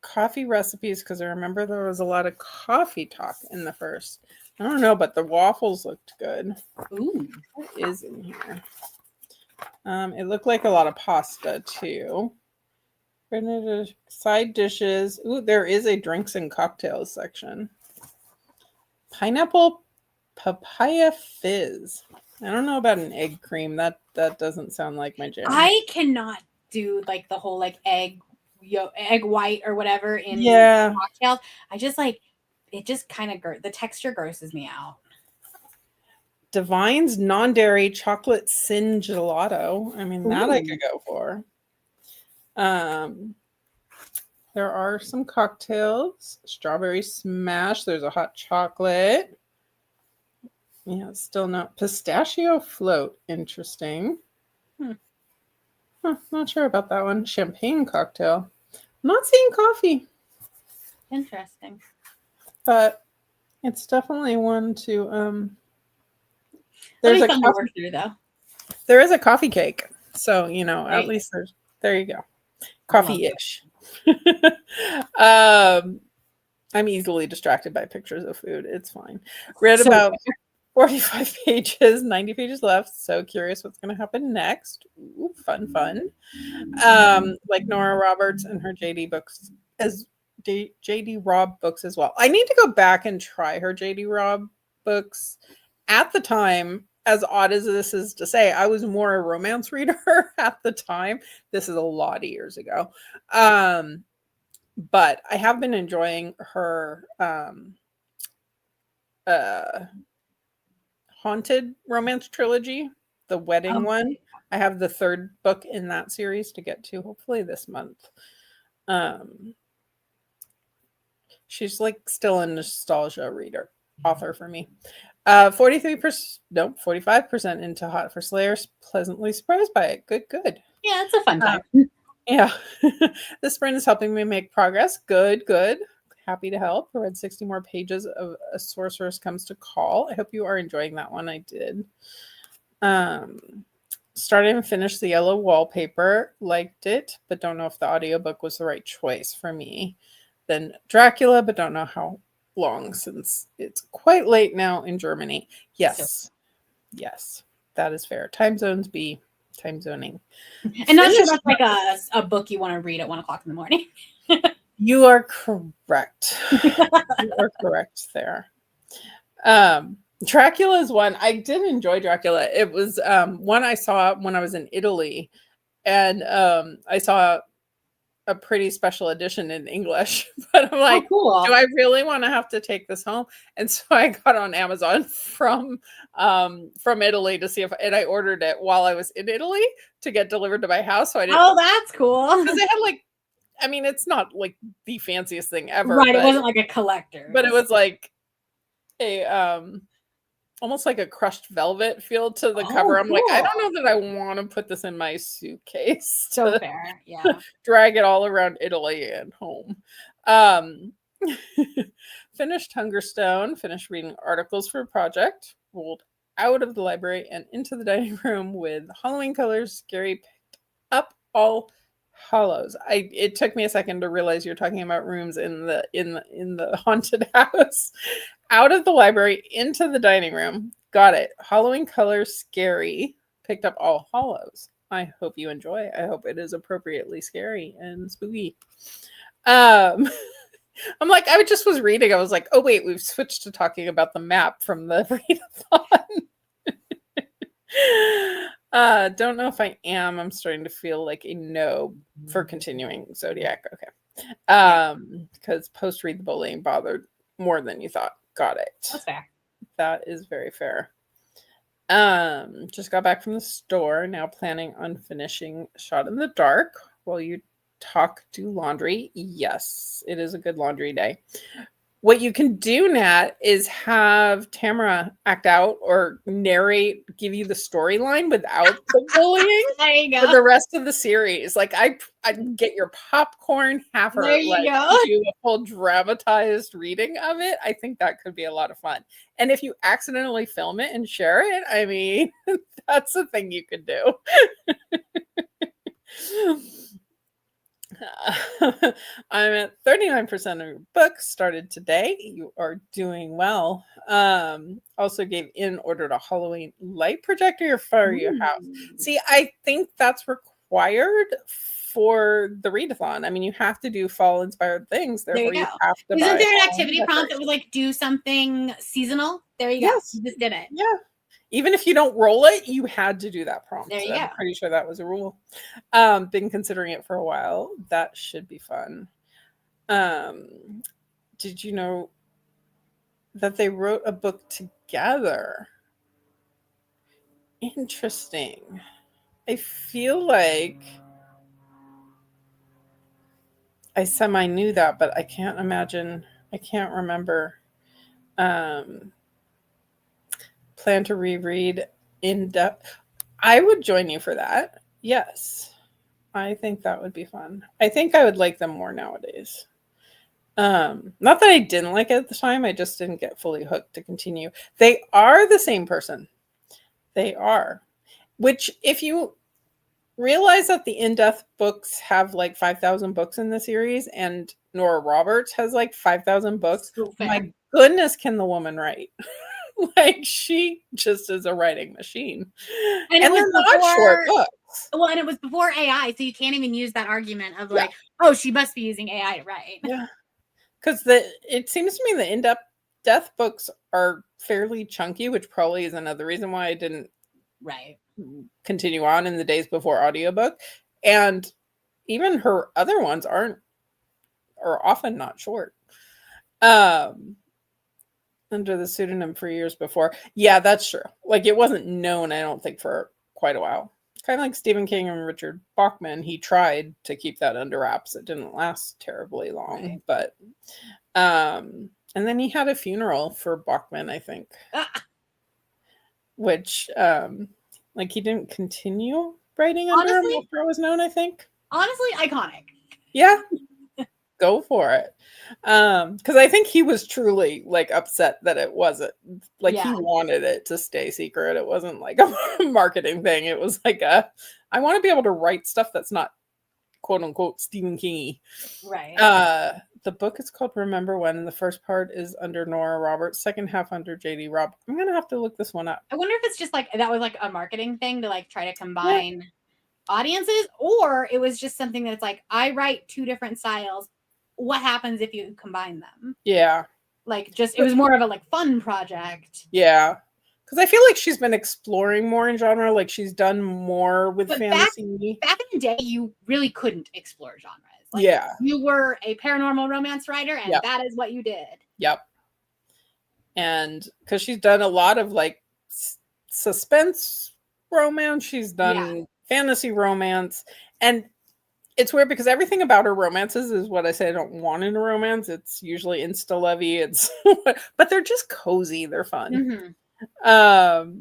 Coffee recipes, because I remember there was a lot of coffee talk in the first. I don't know, but the waffles looked good. Ooh. What is in here? It looked like a lot of pasta too. Side dishes. Ooh, there is a drinks and cocktails section. Pineapple papaya fizz. I don't know about an egg cream. That doesn't sound like my jam. I cannot do like the whole like egg white or whatever in cocktails. I just like it. Just kind of the texture grosses me out. Divine's non-dairy chocolate sin gelato. I mean, that I could go for. There are some cocktails. Strawberry smash. There's a hot chocolate. Yeah, still not. Pistachio float. Interesting. Not sure about that one. Champagne cocktail. I'm not seeing coffee. Interesting. But it's definitely one to there's a coffee through, though. There is a coffee cake. So, at least there you go. Coffee-ish. I'm easily distracted by pictures of food. It's fine. Read about 45 pages, 90 pages left. So curious what's going to happen next. Ooh, fun, fun. Like Nora Roberts and her JD books as JD Robb books as well. I need to go back and try her JD Robb books. At the time, as odd as this is to say, I was more a romance reader at the time. This is a lot of years ago. But I have been enjoying her haunted romance trilogy, the wedding one. I have the third book in that series to get to hopefully this month. She's like still a nostalgia reader author for me. 43%, no, 45% into Hot for Slayers. Pleasantly surprised by it. Good. Yeah, it's a fun time. Yeah. This sprint is helping me make progress. Good. Happy to help. I read 60 more pages of A Sorceress Comes to Call. I hope you are enjoying that one. I did. Started and finished The Yellow Wallpaper. Liked it, but don't know if the audiobook was the right choice for me. Then Dracula, but don't know how long since it's quite late now in Germany. Yes, that is fair. Time zones be time zoning. And not sure that's like a book you want to read at 1 o'clock in the morning. You are correct. You are correct there. Dracula is one. I did enjoy Dracula. It was one I saw when I was in Italy, and I saw a pretty special edition in English. But I'm like, cool. Do I really want to have to take this home? And so I got on Amazon from Italy to see if, and I ordered it while I was in Italy to get delivered to my house. So I didn't. Oh, that's cool. Because they had like, I mean, it's not like the fanciest thing ever. Right, it wasn't like a collector. But it was like a almost like a crushed velvet feel to the cover. I'm like, I don't know that I want to put this in my suitcase. So fair, yeah. Drag it all around Italy and home. Finished Hungerstone, finished reading articles for a project, rolled out of the library and into the dining room with Halloween Colors Scary picked up All Hollows. It took me a second to realize you're talking about rooms in the haunted house. Out of the library into the dining room. Got it. Halloween Colors Scary picked up All Hollows. I hope you enjoy. I hope it is appropriately scary and spooky. I'm like, I just was reading. I was like, oh wait, we've switched to talking about the map from the readathon. Don't know if I am. I'm starting to feel like a no for continuing Zodiac. Okay. Because post read the bullying bothered more than you thought. Got it. That's fair. That is very fair. Just got back from the store. Now planning on finishing Shot in the Dark while you do laundry. Yes, it is a good laundry day. What you can do, Nat, is have Tamara act out or narrate, give you the storyline without the bullying there you go. For the rest of the series. Like I'd get your popcorn, have her do a full dramatized reading of it. I think that could be a lot of fun. And if you accidentally film it and share it, I mean, that's a thing you could do. I'm at 39% of your book started today. You are doing well. Also gave in order to Halloween light projector for your house. See, I think that's required for the readathon. I mean, you have to do fall inspired things. Therefore, you have to. Isn't there an activity prompt that would like do something seasonal? There you go. You just did it. Yeah. Even if you don't roll it, you had to do that prompt. There you go. I'm pretty sure that was a rule. Been considering it for a while. That should be fun. Did you know that they wrote a book together? Interesting. I feel like I semi knew that, but I can't remember. Plan to reread in depth. I would join you for that. Yes. I think that would be fun. I think I would like them more nowadays. Not that I didn't like it at the time. I just didn't get fully hooked to continue. They are the same person. They are. Which, if you realize that the in-depth books have like 5,000 books in the series and Nora Roberts has like 5,000 books, my goodness, can the woman write? Like, she just is a writing machine. And And they're not short books. Well, and it was before AI, so you can't even use that argument of Yeah. like, oh, she must be using AI to write. Yeah. Because it seems to me the in-depth books are fairly chunky, which probably is another reason why I didn't Right. continue on in the days before audiobook. And even her other ones are often not short. Under the pseudonym for years before. Yeah, that's true. Like, it wasn't known, I don't think, for quite a while. Kind of like Stephen King and Richard Bachman. He tried to keep that under wraps. It didn't last terribly long, Right. but and then he had a funeral for Bachman, I think. Which like, he didn't continue writing under him after it was known, I think. Honestly, iconic. Yeah. Go for it. Because I think he was truly like upset that it wasn't like, he wanted it to stay secret. It wasn't like a marketing thing. It was like I want to be able to write stuff that's not quote unquote Stephen King-y. Right. The book is called Remember When, and the first part is under Nora Roberts, second half under JD Robb. I'm gonna have to look this one up. I wonder if it's just like that was like a marketing thing to like try to combine audiences, or it was just something that's like, I write two different styles. What happens if you combine them? Yeah. Like, just it was more of a like fun project. Yeah. Because I feel like she's been exploring more in genre. Like, she's done more with fantasy. Back in the day, you really couldn't explore genres. Like, yeah. You were a paranormal romance writer, and that is what you did. Yep. And because she's done a lot of like suspense romance, she's done fantasy romance. And it's weird because everything about her romances is what I say I don't want in a romance. It's usually insta-lovey. It's but they're just cozy. They're fun. Mm-hmm.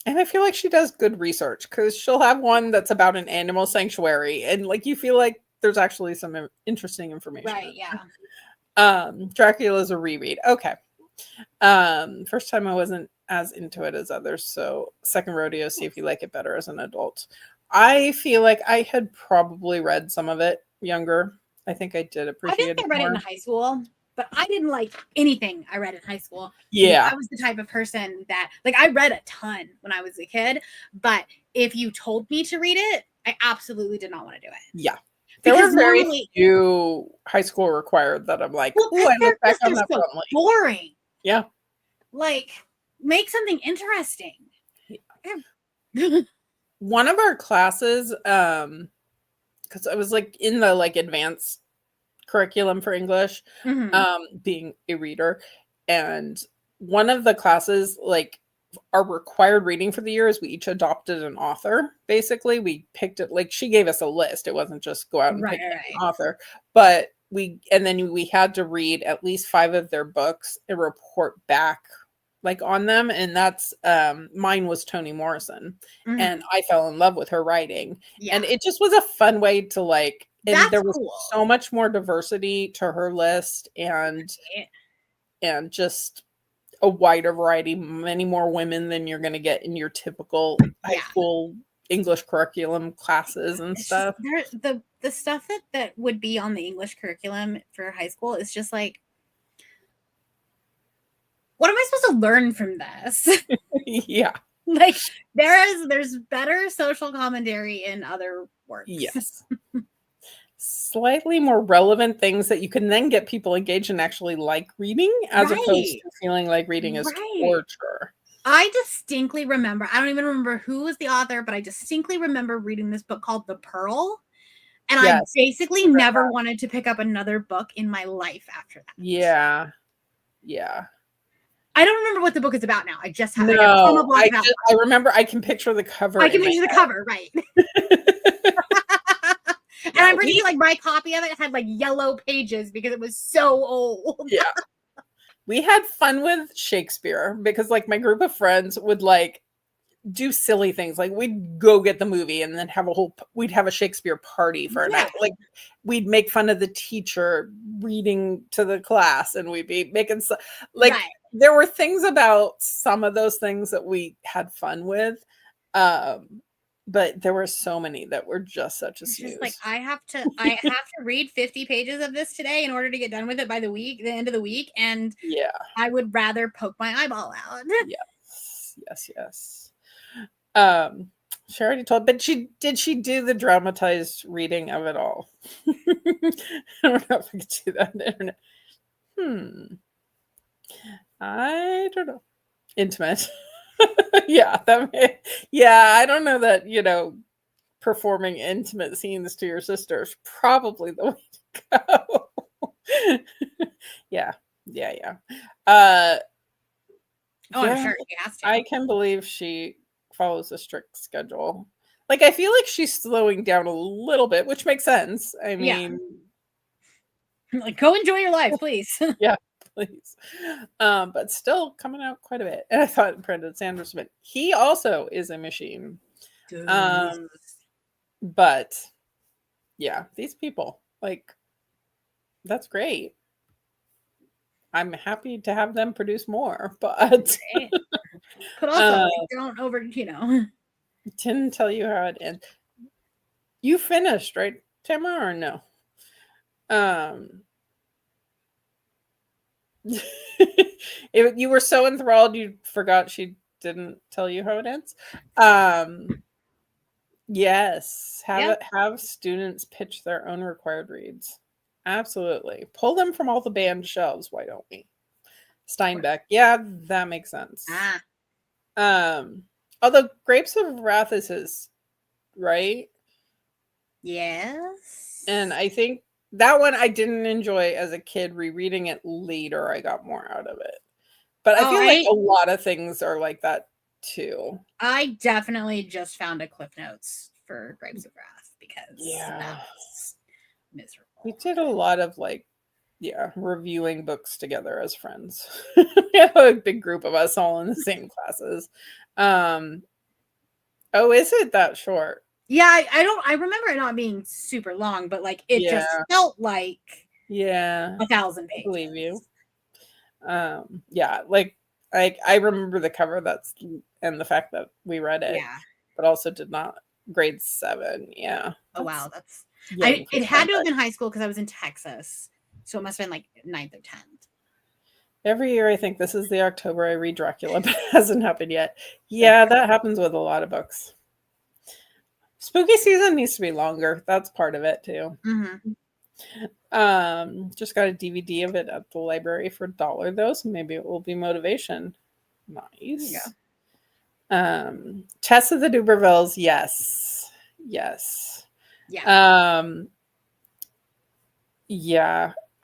And I feel like she does good research because she'll have one that's about an animal sanctuary, and like, you feel like there's actually some interesting information. Right, yeah. Dracula's a reread. Okay. First time I wasn't as into it as others, so second rodeo, see if you like it better as an adult. I feel like I had probably read some of it younger. I think I did appreciate it. I read it in high school, but I didn't like anything I read in high school. Yeah. I was the type of person that, like, I read a ton when I was a kid, but if you told me to read it, I absolutely did not want to do it. Yeah. There were very few high school required that I'm like, well, I look back on that so boring. Yeah. Like, make something interesting. Yeah. One of our classes, because I was like in the like advanced curriculum for English, being a reader, and one of the classes, like, our required reading for the year is we each adopted an author. Basically, we picked it, like, she gave us a list. It wasn't just go out and pick an author, but we had to read at least 5 of their books and report back like on them. And that's mine was Toni Morrison, and I fell in love with her writing. And it just was a fun way to like, and there was so much more diversity to her list, and just a wider variety, many more women than you're going to get in your typical high school English curriculum classes and stuff. The stuff that would be on the English curriculum for high school is just like, what am I supposed to learn from this? Yeah. Like, there's better social commentary in other works. Yes. Slightly more relevant things that you can then get people engaged and actually like reading, as opposed to feeling like reading is torture. I distinctly remember, I don't even remember who was the author, but I distinctly remember reading this book called The Pearl. And I basically never wanted to pick up another book in my life after that. Yeah. Yeah. I don't remember what the book is about now. I just have I remember, I can picture the cover. I can picture the cover, right. And I'm pretty sure like my copy of it had like yellow pages because it was so old. Yeah. We had fun with Shakespeare because like my group of friends would like do silly things. Like, we'd go get the movie and then we'd have a Shakespeare party for a night. Like, we'd make fun of the teacher reading to the class, and we'd be making there were things about some of those things that we had fun with. but there were so many that were just such a It's snooze. just like I have to read 50 pages of this today in order to get done with it by the end of the week, and yeah, I would rather poke my eyeball out. yes. She already told, but did she do the dramatized reading of it all? I don't know if I could do that on the internet. I don't know. Intimate. Yeah, I don't know that, performing intimate scenes to your sister is probably the way to go. Yeah. Uh, Oh, yeah, I'm sure she has to. I can believe she follows a strict schedule. Like, I feel like she's slowing down a little bit, which makes sense. I mean, like, go enjoy your life, please. yeah, please. But still coming out quite a bit. And I thought Brandon Sanderson, he also is a machine. But yeah, these people, like, that's great. I'm happy to have them produce more, but also don't over, didn't tell you how it ends. You finished, right, Tamara, or no? You were so enthralled you forgot she didn't tell you how it ends. Yes, have students pitch their own required reads. Absolutely. Pull them from all the banned shelves, why don't we? Steinbeck. Yeah, that makes sense. Although Grapes of Wrath is his, right? Yes. And I think that one I didn't enjoy as a kid. Rereading it later, I got more out of it. But I feel like a lot of things are like that too. I definitely just found a Cliff Notes for Grapes of Wrath because that's miserable. We did a lot of reviewing books together as friends. We have a big group of us all in the same classes. Oh, is it that short? Yeah, I remember it not being super long, but like it just felt like 1,000 pages. I believe you. I remember the cover and the fact that we read it, but also did not grade 7. Yeah. Oh wow, it had to have been high school because I was in Texas, so it must have been like 9th or 10th. Every year I think this is the October I read Dracula, but it hasn't happened yet. Yeah, that happens with a lot of books. Spooky season needs to be longer. That's part of it too. Just got a DVD of it at the library for $1 though, so maybe it will be motivation. Nice. Tess of the Dubervilles, yes.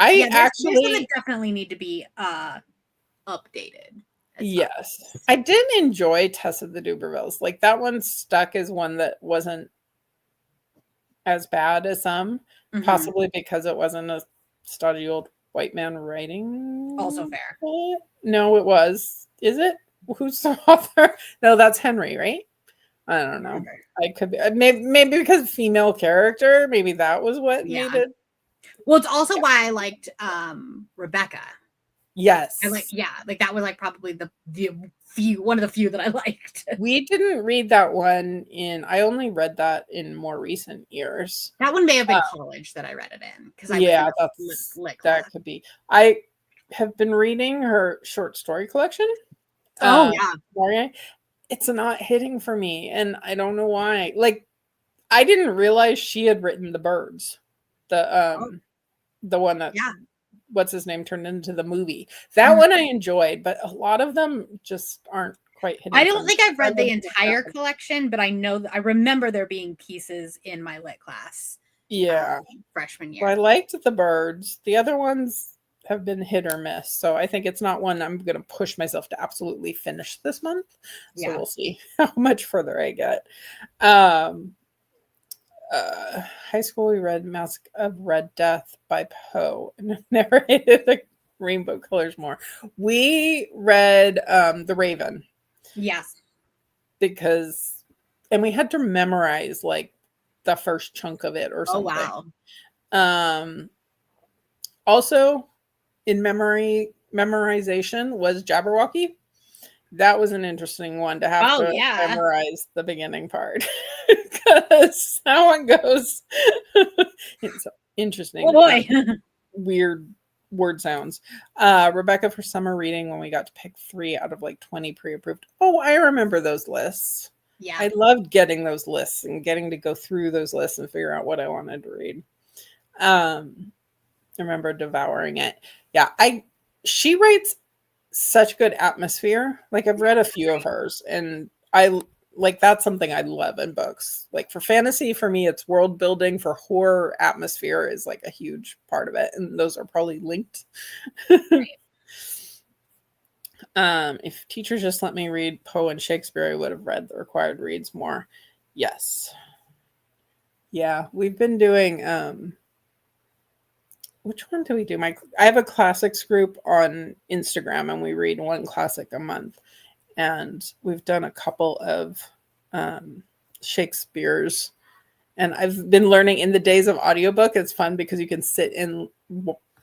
I actually definitely need to be updated. Yes. I did enjoy Tess of the Dubervilles. Like, that one stuck as one that wasn't as bad as some, possibly because it wasn't a stodgy old white man writing. Also fair. No, it was. Is it? Who's the author? No, that's Henry, right? I don't know. I could be maybe because female character. Maybe that was what made it. Well, it's also why I liked Rebecca. Yes. That was like probably the one of the few that I liked. We didn't read that one I only read that in more recent years. That one may have been college that I read it in because that could be. I have been reading her short story collection. It's not hitting for me, and I don't know why. Like, I didn't realize she had written The Birds, the one that what's his name turned into the movie. That one I enjoyed, but a lot of them just aren't quite hitting. I don't think I've read the entire collection, but I remember there being pieces in my lit class. Freshman year. Well, I liked The Birds. The other ones have been hit or miss, so I think it's not one I'm going to push myself to absolutely finish this month. So we'll see how much further I get. High school, we read Mask of Red Death by Poe and narrated the Rainbow Colors more. We read The Raven. Yes. And we had to memorize like the first chunk of it or something. Oh, wow. Also in memorization was Jabberwocky. That was an interesting one to have Oh to yeah. memorize the beginning part because that one goes. It's Oh interesting, boy. weird word sounds. Rebecca for summer reading when we got to pick 3 out of like 20 pre-approved. Oh, I remember those lists. Yeah. I loved getting those lists and getting to go through those lists and figure out what I wanted to read. I remember devouring it. Yeah, she writes such good atmosphere. Like I've read a few of hers and I like that's something I love in books. Like for fantasy, for me, it's world building. For horror, atmosphere is like a huge part of it. And those are probably linked. Right. If teachers just let me read Poe and Shakespeare, I would have read the required reads more. Yes. Yeah, we've been doing which one do we do? I have a classics group on Instagram and we read one classic a month. And we've done a couple of Shakespeare's. And I've been learning in the days of audiobook. It's fun because you can sit in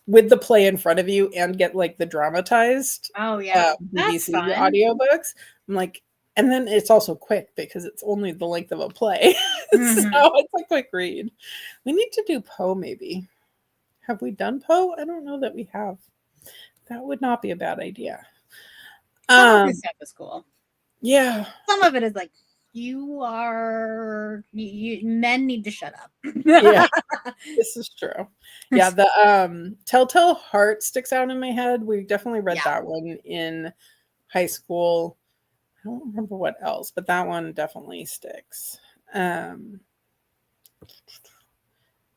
with the play in front of you and get like the dramatized Oh yeah. That's BBC fun. audiobooks. I'm like, and then it's also quick because it's only the length of a play. Mhm. So it's a quick read. We need to do Poe maybe. Have we done Poe? I don't know that we have. That would not be a bad idea. Some of his stuff is cool. Yeah. Some of it is like, men need to shut up. Yeah. This is true. Yeah, the Telltale Heart sticks out in my head. We definitely read that one in high school. I don't remember what else, but that one definitely sticks. I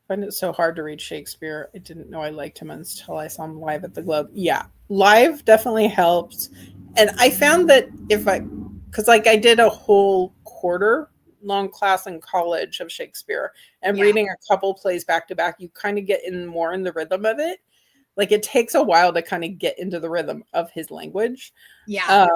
find it so hard to read Shakespeare. I didn't know I liked him until I saw him live at the Globe. Yeah, live definitely helped. And I found that because like I did a whole quarter long class in college of Shakespeare and reading a couple plays back to back, you kind of get more in the rhythm of it. Like it takes a while to kind of get into the rhythm of his language. Yeah.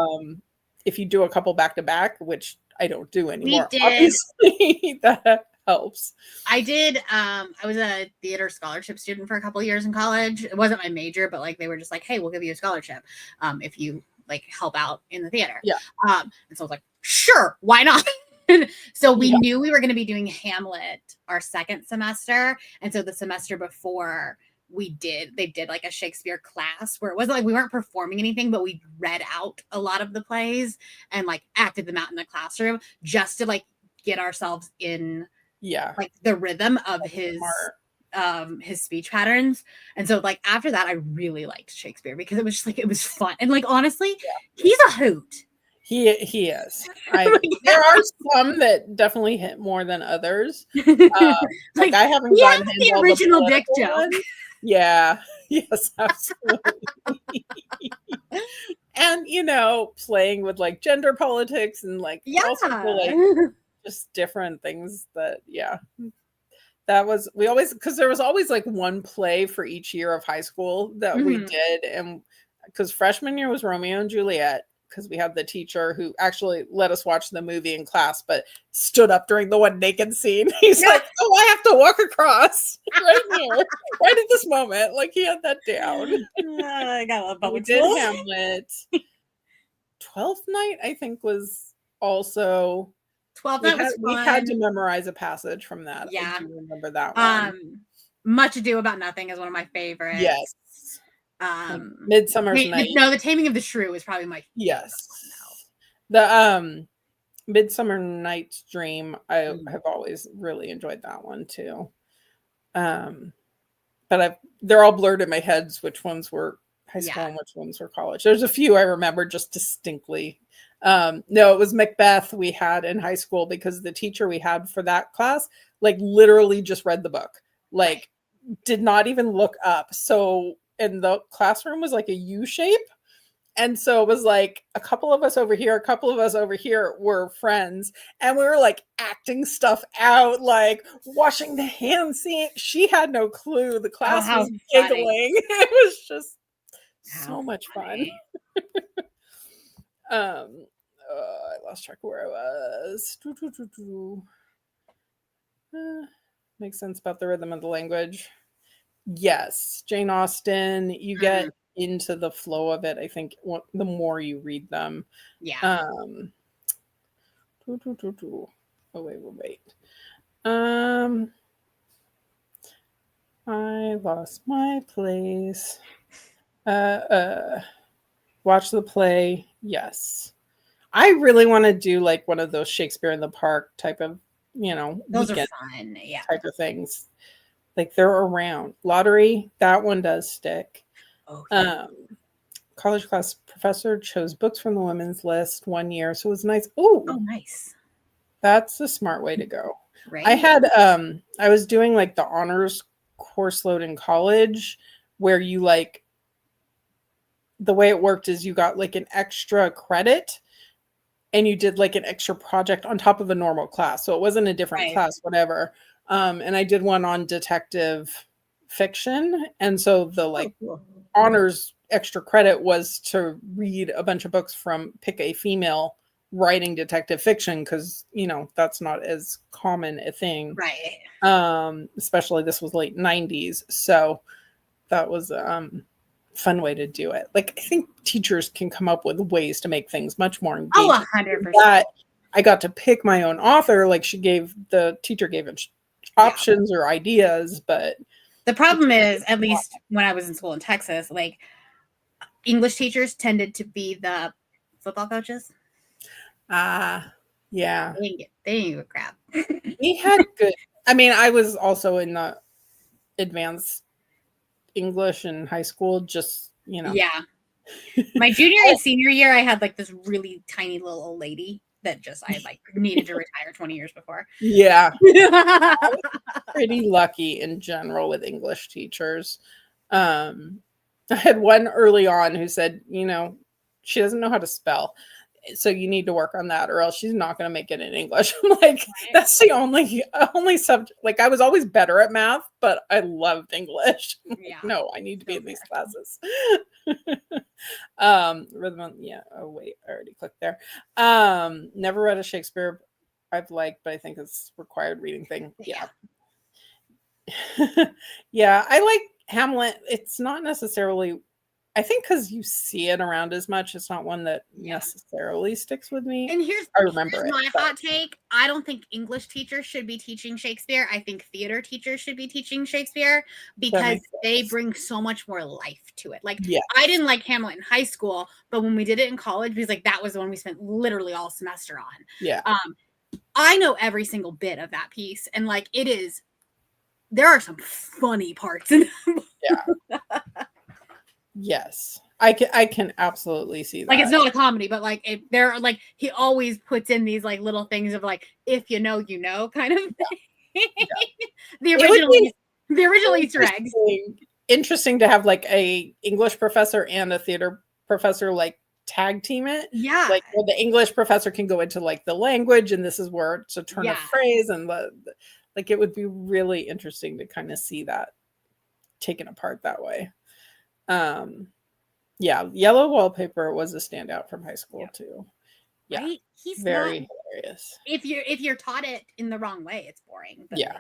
If you do a couple back to back, which I don't do anymore, We did. obviously that helps. I did. I was a theater scholarship student for a couple of years in college. It wasn't my major, but like they were just like, "Hey, we'll give you a scholarship if you like help out in the theater." Yeah. And so I was like, "Sure, why not?" So we knew we were going to be doing Hamlet our second semester, and so the semester before they did like a Shakespeare class where it wasn't like we weren't performing anything, but we read out a lot of the plays and like acted them out in the classroom just to like get ourselves in like the rhythm of his speech patterns. And so like after that I really liked Shakespeare because it was just like it was fun and like honestly he's a hoot. He is. There are some that definitely hit more than others. Like I haven't gotten the original dick joke. One. Yeah. Yes, absolutely. And playing with like gender politics and like also like just different things that that was because there was always like one play for each year of high school that we did, and because freshman year was Romeo and Juliet because we had the teacher who actually let us watch the movie in class but stood up during the one naked scene. He's like, oh, I have to walk across right here right at this moment. Like he had that down. I got a we did Hamlet. 12th Night I think was also 12th Night was fun. We had to memorize a passage from that. Yeah. I do remember that one. Much Ado About Nothing is one of my favorites. Yes. Midsummer's Night. No, The Taming of the Shrew is probably my favorite one, the Midsummer Night's Dream, I have always really enjoyed that one too. But they're all blurred in my heads which ones were high school and which ones were college. There's a few I remember just distinctly. No, it was Macbeth we had in high school because the teacher we had for that class like literally just read the book, like did not even look up. So and the classroom was like a U shape, and so it was like a couple of us over here, a couple of us over here were friends, and we were like acting stuff out, like washing the hands scene. She had no clue. The class was giggling. It was just so much fun. I lost track of where I was. Makes sense about the rhythm of the language. Yes, Jane Austen. You get into the flow of it, I think the more you read them. Yeah. Um, oh, wait. Um, I lost my place. Watch the play. Yes. I really want to do like one of those Shakespeare in the Park type of, Those are weekend fun. Yeah. type of things. Like they're around. Lottery, that one does stick. Oh, yeah. College class professor chose books from the women's list one year, so it was nice. Oh, Oh, nice. that's a smart way to go. Right. I was doing like the honors course load in college where you like the way it worked is you got like an extra credit and you did like an extra project on top of a normal class. So it wasn't a different class, whatever. And I did one on detective fiction. And so the like honors extra credit was to read a bunch of books from pick a female writing detective fiction because that's not as common a thing, right? Especially this was late 90s, so that was fun way to do it. Like I think teachers can come up with ways to make things much more engaging. 100%. I got to pick my own author. Like the teacher gave options or ideas, but the problem is, at least when I was in school in Texas, like English teachers tended to be the football coaches. Yeah. They didn't give a crap. We had good. I mean, I was also in the advanced English in high school, just, Yeah. My junior and senior year, I had like this really tiny little old lady that I like needed to retire 20 years before. Yeah. Pretty lucky in general with English teachers. I had one early on who said, she doesn't know how to spell. So you need to work on that or else she's not going to make it in English. I'm like, that's the only subject. Like I was always better at math, but I loved English. No, I need to be in these classes. Rhythm, yeah. Oh wait, I already clicked there. Never read a Shakespeare I've liked, but I think it's required reading thing. Yeah. Yeah, I like Hamlet. It's not necessarily, I think because you see it around as much, it's not one that necessarily sticks with me. And I remember my hot take. I don't think English teachers should be teaching Shakespeare. I think theater teachers should be teaching Shakespeare because they bring so much more life to it. Like I didn't like Hamlet in high school, but when we did it in college, because like that was the one we spent literally all semester on. Yeah. I know every single bit of that piece, and like there are some funny parts in them. Yeah. Yes. I can absolutely see that. Like it's not a comedy, but like they're like he always puts in these like little things of like if you know kind of thing. Yeah. the original Easter eggs. Interesting to have like a English professor and a theater professor like tag team it. Yeah. Like where the English professor can go into like the language and this is where it's a turn of phrase and like it would be really interesting to kind of see that taken apart that way. Yeah, Yellow Wallpaper was a standout from high school too. Yeah, right? He's very hilarious. If you're taught it in the wrong way, it's boring. But yeah,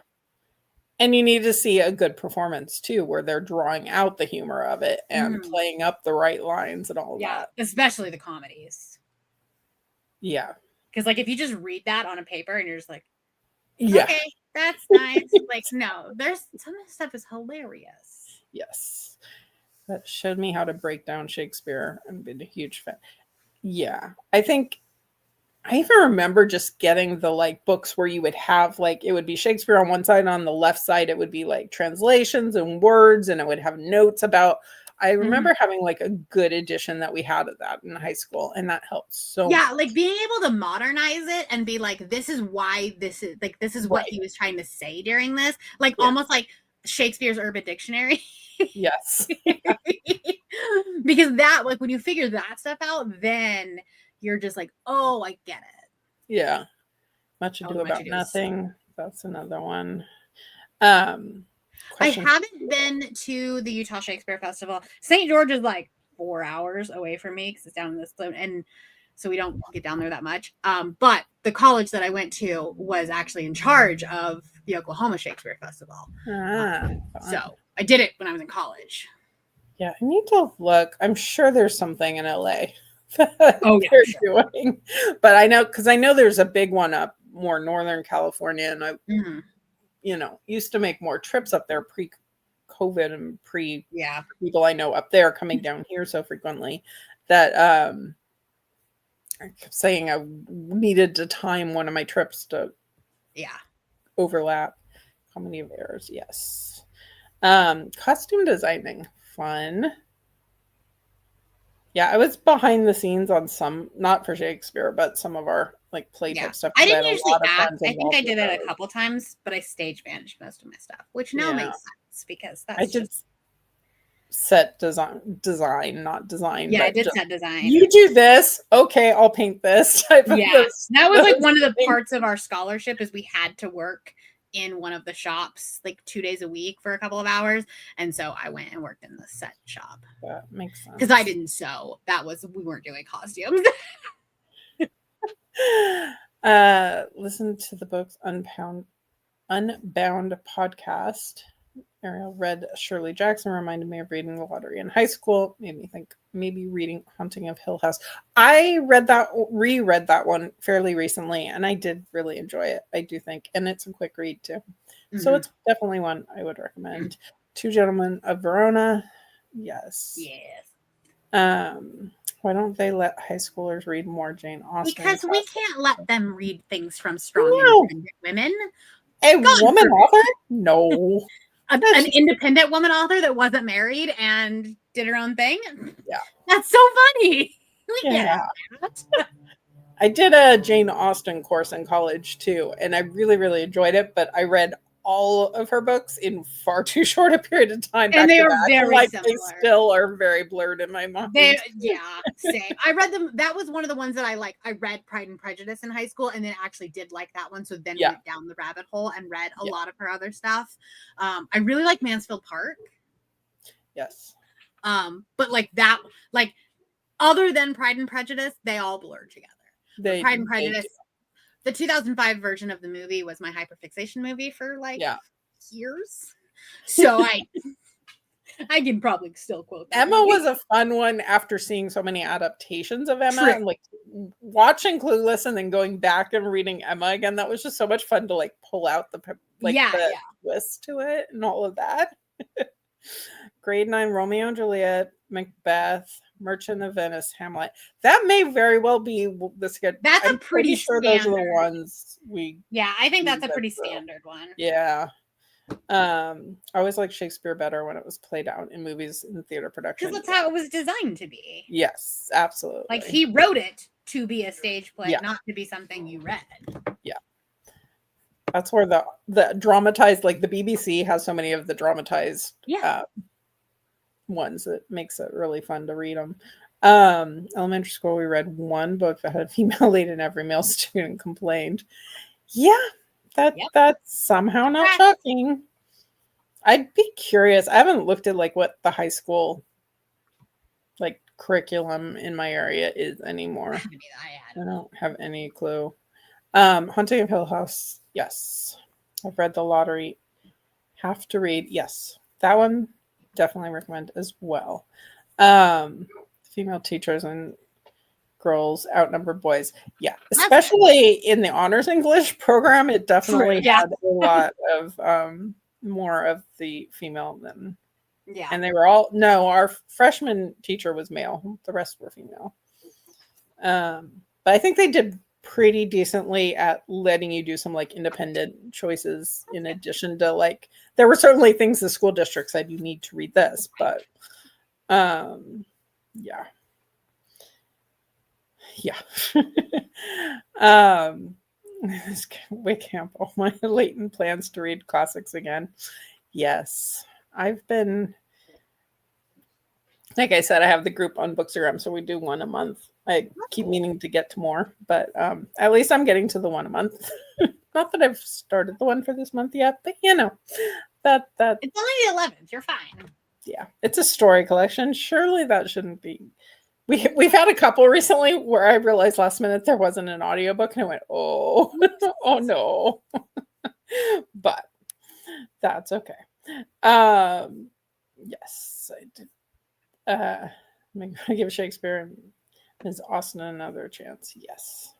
and you need to see a good performance too, where they're drawing out the humor of it and playing up the right lines and all of that. Especially the comedies. Yeah, because like if you just read that on a paper and you're just like, okay, that's nice. Like no, there's some of the stuff is hilarious. Yes. That showed me how to break down Shakespeare. I've been a huge fan. Yeah. I think I even remember just getting the like books where you would have like it would be Shakespeare on one side and on the left side it would be like translations and words and it would have notes about I remember having like a good edition that we had of that in high school and that helped so much. Like being able to modernize it and be like this is why this is what he was trying to say during this. Like almost like Shakespeare's Urban Dictionary. Yes. Because that like when you figure that stuff out then you're just like oh I get it. Yeah. Much Ado About Nothing. That's another one. I haven't been to the Utah Shakespeare Festival. St. George is like 4 hours away from me because it's down in this and so we don't get down there that much. But the college that I went to was actually in charge of the Oklahoma Shakespeare Festival. So I did it when I was in college. Yeah, I need to look. I'm sure there's something in LA that Oh yeah, they're sure. doing. But I know because I know there's a big one up more Northern California, and I, Mhm. used to make more trips up there pre-COVID and pre Yeah. people I know up there coming down here so frequently that I kept saying I needed to time one of my trips to Yeah. overlap. Comedy of errors, yes. Costume designing, fun. Yeah, I was behind the scenes on some, not for Shakespeare, but some of our like play Yeah. type stuff I because I had didn't a usually lot of act. friends I think I involved with did it a those. couple times, but I stage managed most of my stuff, which now Yeah, makes sense because I that's did just set design, not design, yeah, I but did just set design. you do this, okay, I'll paint this type of Yeah. this. That was like Those one of the things. parts of our scholarship is we had to work in one of the shops like 2 days a week for a couple of hours. And so I went and worked in the set shop. That makes Because I sense. didn't sew. We weren't doing costumes. Listen to the books Unbound podcast. Ariel read Shirley Jackson, reminded me of reading The Lottery in high school, made me think maybe reading Haunting of Hill House. I reread that one fairly recently, and I did really enjoy it, I do think. And it's a quick read too. So it's definitely one I would recommend. Two Gentlemen of Verona. Yes. Yes. Why don't they let high schoolers read more Jane Austen? Because we can't let them read things from strong, No. independent women. A God woman forbid. author? No. An That's just, independent woman author that wasn't married and did her own thing. yeah. That's so funny. We can't Yeah. have that. I did a Jane Austen course in college too, and I really, really enjoyed it, but I read all of her books in far too short a period of time And back they to are back. very Like they similar. still are very blurred in my mind. Yeah, same. I read them. That was one of the ones that I like. I read Pride and Prejudice in high school, and then actually did like that one. So then Yeah. went down the rabbit hole and read a Yeah. lot of her other stuff. I really like Mansfield Park. Yes. But like that, like other than Pride and Prejudice, they all blur together. But Pride and Prejudice, the 2005 version of the movie was my hyperfixation movie for like years. So I can probably still quote that. Emma movie. was a fun one after seeing so many adaptations of Emma and like watching Clueless and then going back and reading Emma again. That was just so much fun to like pull out the twist to it and all of that. Grade 9, Romeo and Juliet, Macbeth, Merchant of Venice, Hamlet. That may very well be this good. That's I'm a pretty sure standard. those are the ones we. Yeah, I think that's a pretty standard one. Yeah. I always liked Shakespeare better when it was played out in movies and theater production. Because that's how it was designed to be. Yes, absolutely. Like he wrote it to be a stage play, not to be something you read. Yeah. That's where the dramatized, like the BBC has so many of the dramatized ones that makes it really fun to read them. Elementary school, we read one book that had a female lead and every male student complained. Yeah, that's somehow not shocking. I'd be curious. I haven't looked at like what the high school like curriculum in my area is anymore. I don't have any clue. Haunting of Hill House, yes. I've read The Lottery. Have to read, yes. That one definitely recommend as well. Female teachers and girls outnumber boys. Yeah, especially in the honors English program, it definitely had a lot of more of the female than. Yeah. And they were our freshman teacher was male. The rest were female. But I think they did pretty decently at letting you do some like independent choices in addition to like there were certainly things the school district said you need to read this, but yeah. Wick Campbell, my latent plans to read classics again. Yes, I've been, like I said, I have the group on Bookstagram, so we do one a month. I keep meaning to get to more, but at least I'm getting to the one a month. Not that I've started the one for this month yet, but you know, that it's only the 11th. You're fine. Yeah, it's a story collection. Surely that shouldn't be. We've had a couple recently where I realized last minute there wasn't an audiobook and I went, oh, oh no. But that's okay. Yes, I did. I'm gonna give Shakespeare and Ms. Austen another chance. Yes.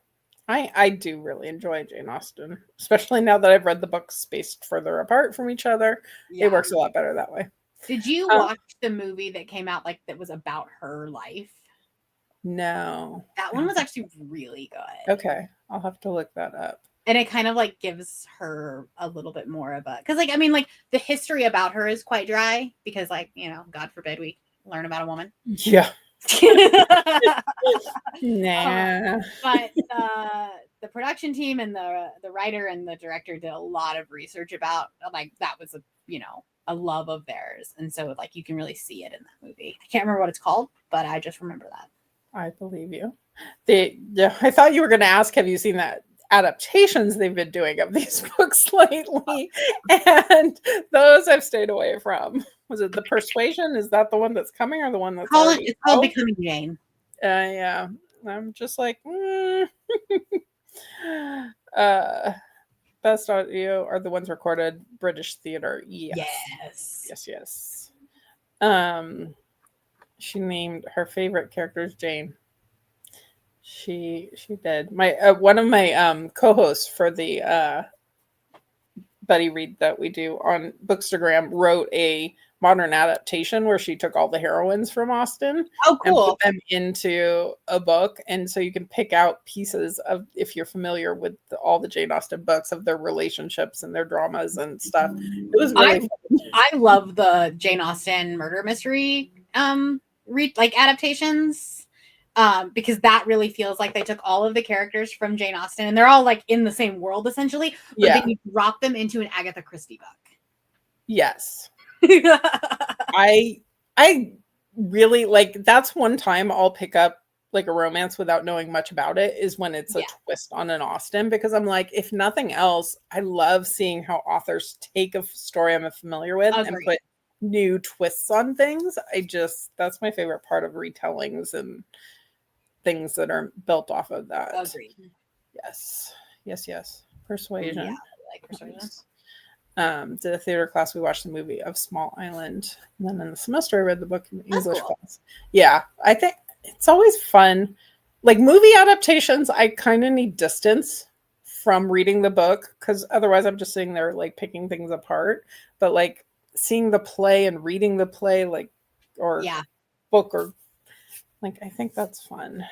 I do really enjoy Jane Austen, especially now that I've read the books spaced further apart from each other. Yeah. It works a lot better that way. Did you watch the movie that came out like that was about her life? No. That one was actually really good. Okay. I'll have to look that up. And it kind of like gives her a little bit more of a, because like I mean like the history about her is quite dry because like, you know, God forbid we learn about a woman. Yeah. Nah. But the production team and the writer and the director did a lot of research about like that was a, you know, a love of theirs, and so like you can really see it in that movie. I can't remember what it's called, but I just remember that. I believe you. Yeah, I thought you were going to ask, have you seen that adaptations they've been doing of these books lately? And those I've stayed away from. Was it The Persuasion? Is that the one that's coming or the one that's already It's called Becoming Jane. Yeah. I'm just like, best audio are the ones recorded British theater. Yes. Yes. She named her favorite characters Jane. She did. My one of my co-hosts for the buddy read that we do on Bookstagram wrote a modern adaptation where she took all the heroines from Austen and put them into a book, and so you can pick out pieces of, if you're familiar with all the Jane Austen books, of their relationships and their dramas and stuff. It was really fun. I love the Jane Austen murder mystery like adaptations, because that really feels like they took all of the characters from Jane Austen and they're all like in the same world essentially, but then you drop them into an Agatha Christie book. Yes. I really like, that's one time I'll pick up like a romance without knowing much about it, is when it's a twist on an Austen, because I'm like, if nothing else, I love seeing how authors take a story I'm familiar with and put new twists on things. That's my favorite part of retellings and things that are built off of that. Agreed. Yes. Persuasion. Yeah, I like Persuasion. Did a theater class. We watched the movie of Small Island, and then in the semester I read the book in the English class. Yeah, I think it's always fun. Like movie adaptations, I kind of need distance from reading the book, because otherwise I'm just sitting there like picking things apart. But like seeing the play and reading the play, like, or book, or like, I think that's fun.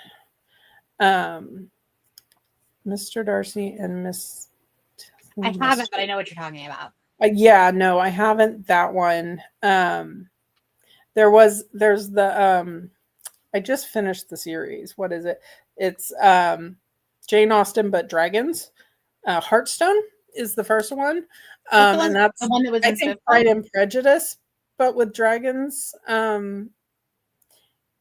Mr. Darcy and Miss. I haven't, but I know what you're talking about. Yeah, no, I haven't. That one. There's the I just finished the series. What is it? It's Jane Austen but dragons. Heartstone is the first one. And that's the one that was in Pride and Prejudice, but with dragons.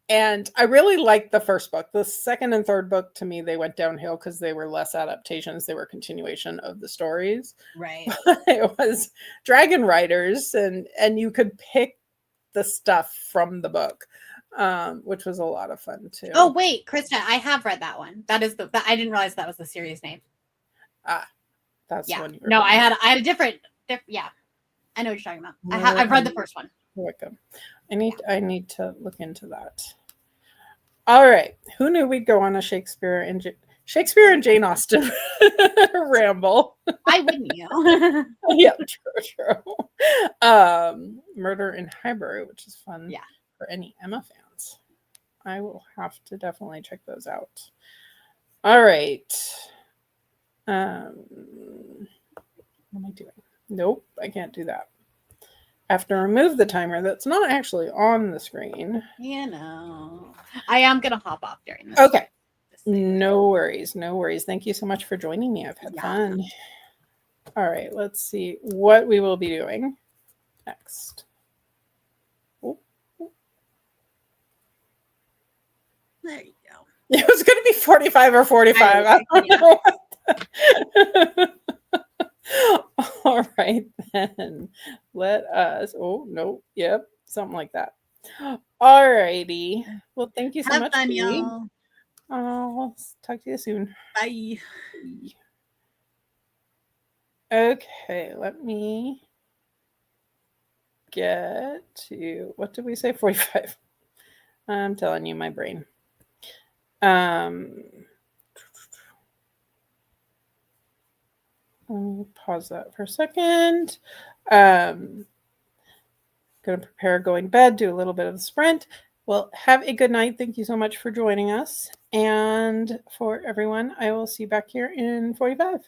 And I really liked the first book. The second and third book, to me, they went downhill because they were less adaptations. They were continuation of the stories. Right. It was dragon riders, and you could pick the stuff from the book, which was a lot of fun too. Oh wait, Krista, I have read that one. That is I didn't realize that was the series name. That's one. You were no, I had a different. Yeah, I know what you're talking about. I've read the first one. Welcome. I need to look into that. All right. Who knew we'd go on a Shakespeare and Jane Austen ramble? Why wouldn't you? Yeah, true. Murder in Highbury, which is fun for any Emma fans. I will have to definitely check those out. All right. What am I doing? Nope, I can't do that. I have to remove the timer that's not actually on the screen. I am going to hop off during this. Okay. No worries. Thank you so much for joining me. I've had fun. All right, let's see what we will be doing next. There you go. It was going to be 45 or 45. I don't know. All right, then. Let us. Oh, no. Yep. Something like that. All righty. Well, thank you so much. Have fun, y'all. I'll talk to you soon. Bye. Okay, let me get to, what did we say? 45. I'm telling you, my brain. I'll pause that for a second. Going to prepare going to bed, do a little bit of the sprint. Well, have a good night. Thank you so much for joining us. And for everyone, I will see you back here in 45.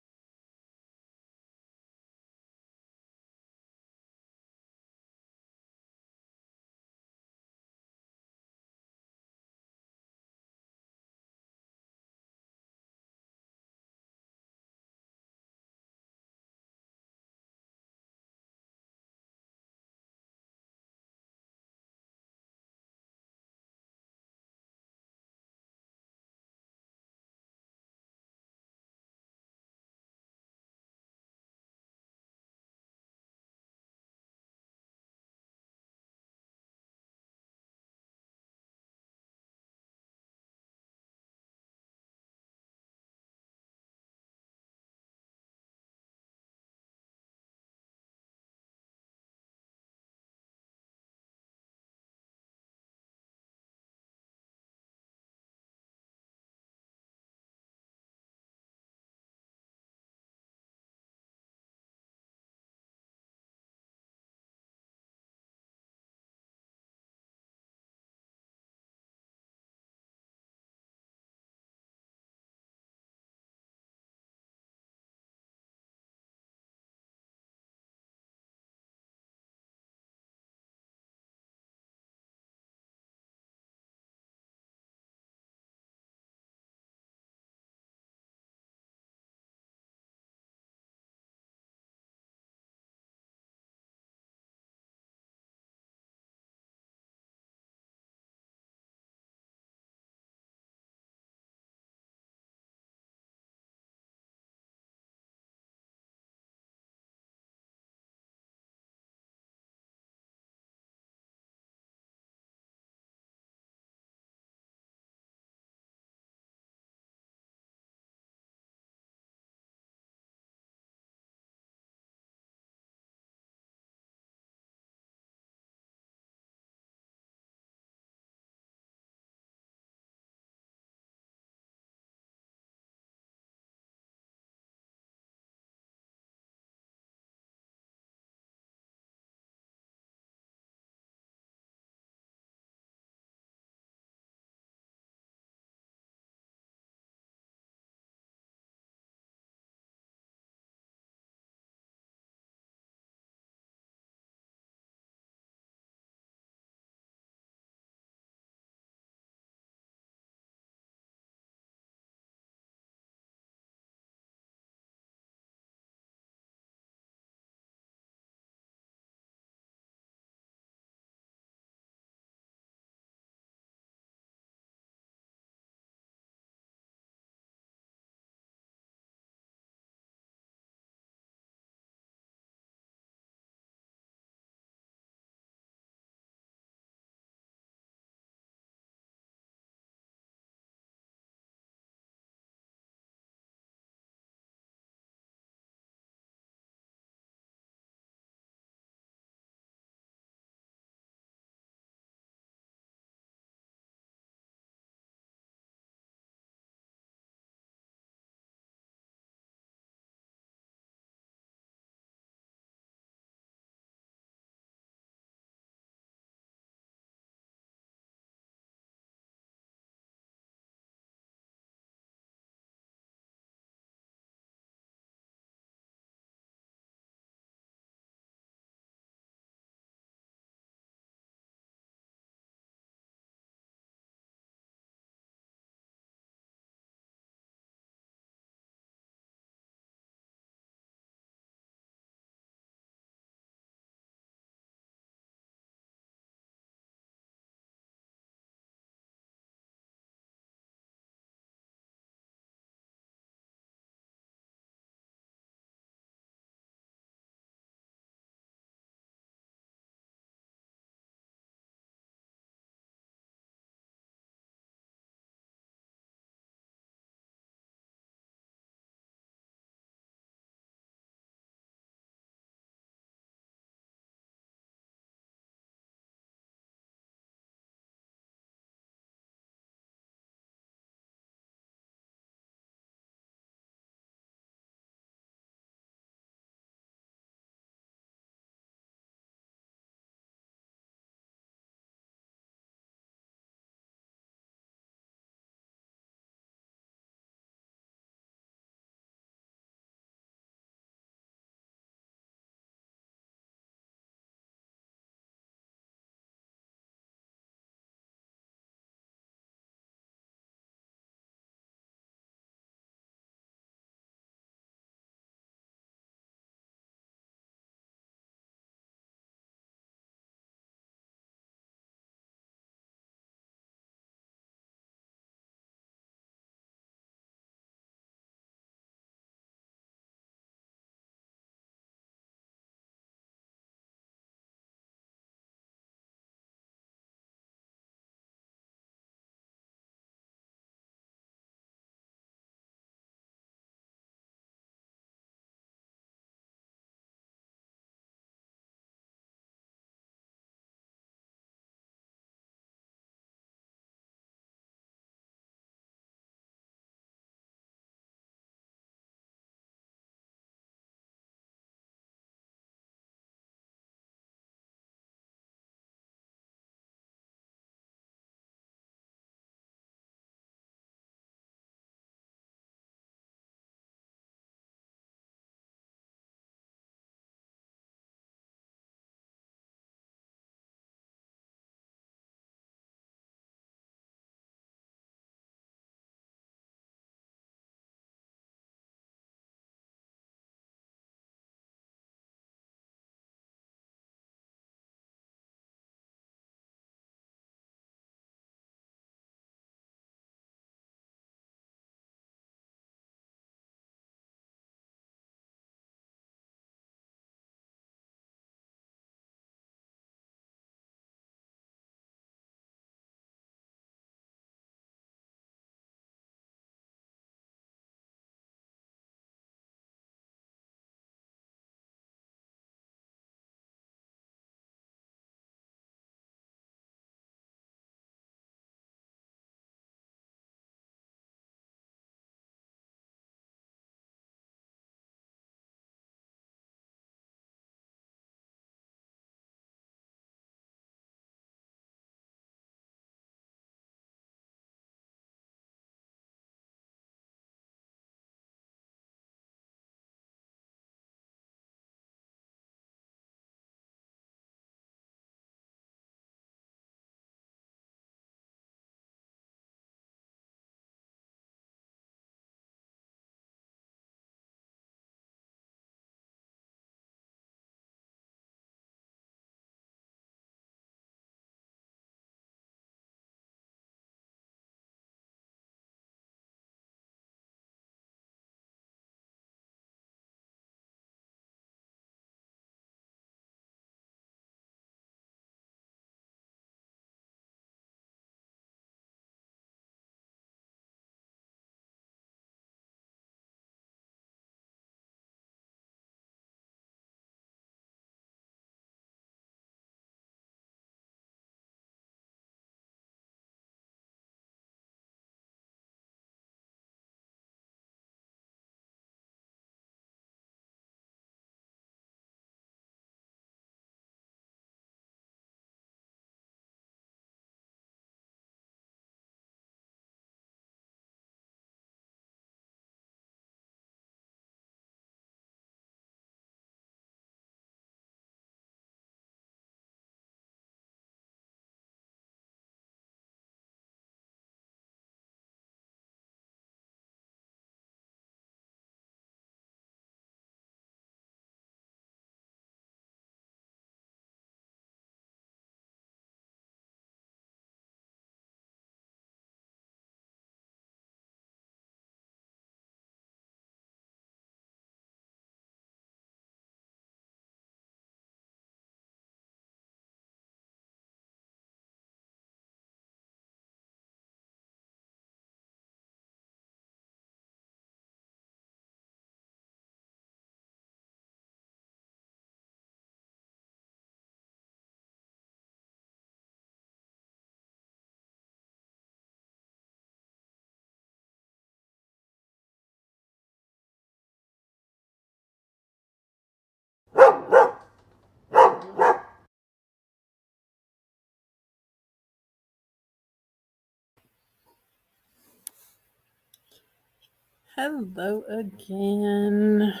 Hello again.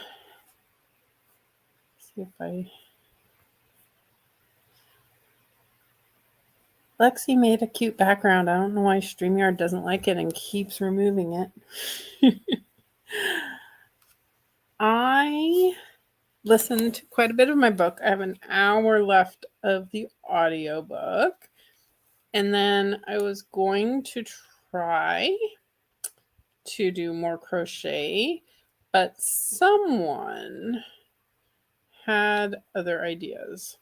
See if I. Lexie made a cute background. I don't know why StreamYard doesn't like it and keeps removing it. I listened to quite a bit of my book. I have an hour left of the audiobook. And then I was going to try to do more crochet, but someone had other ideas.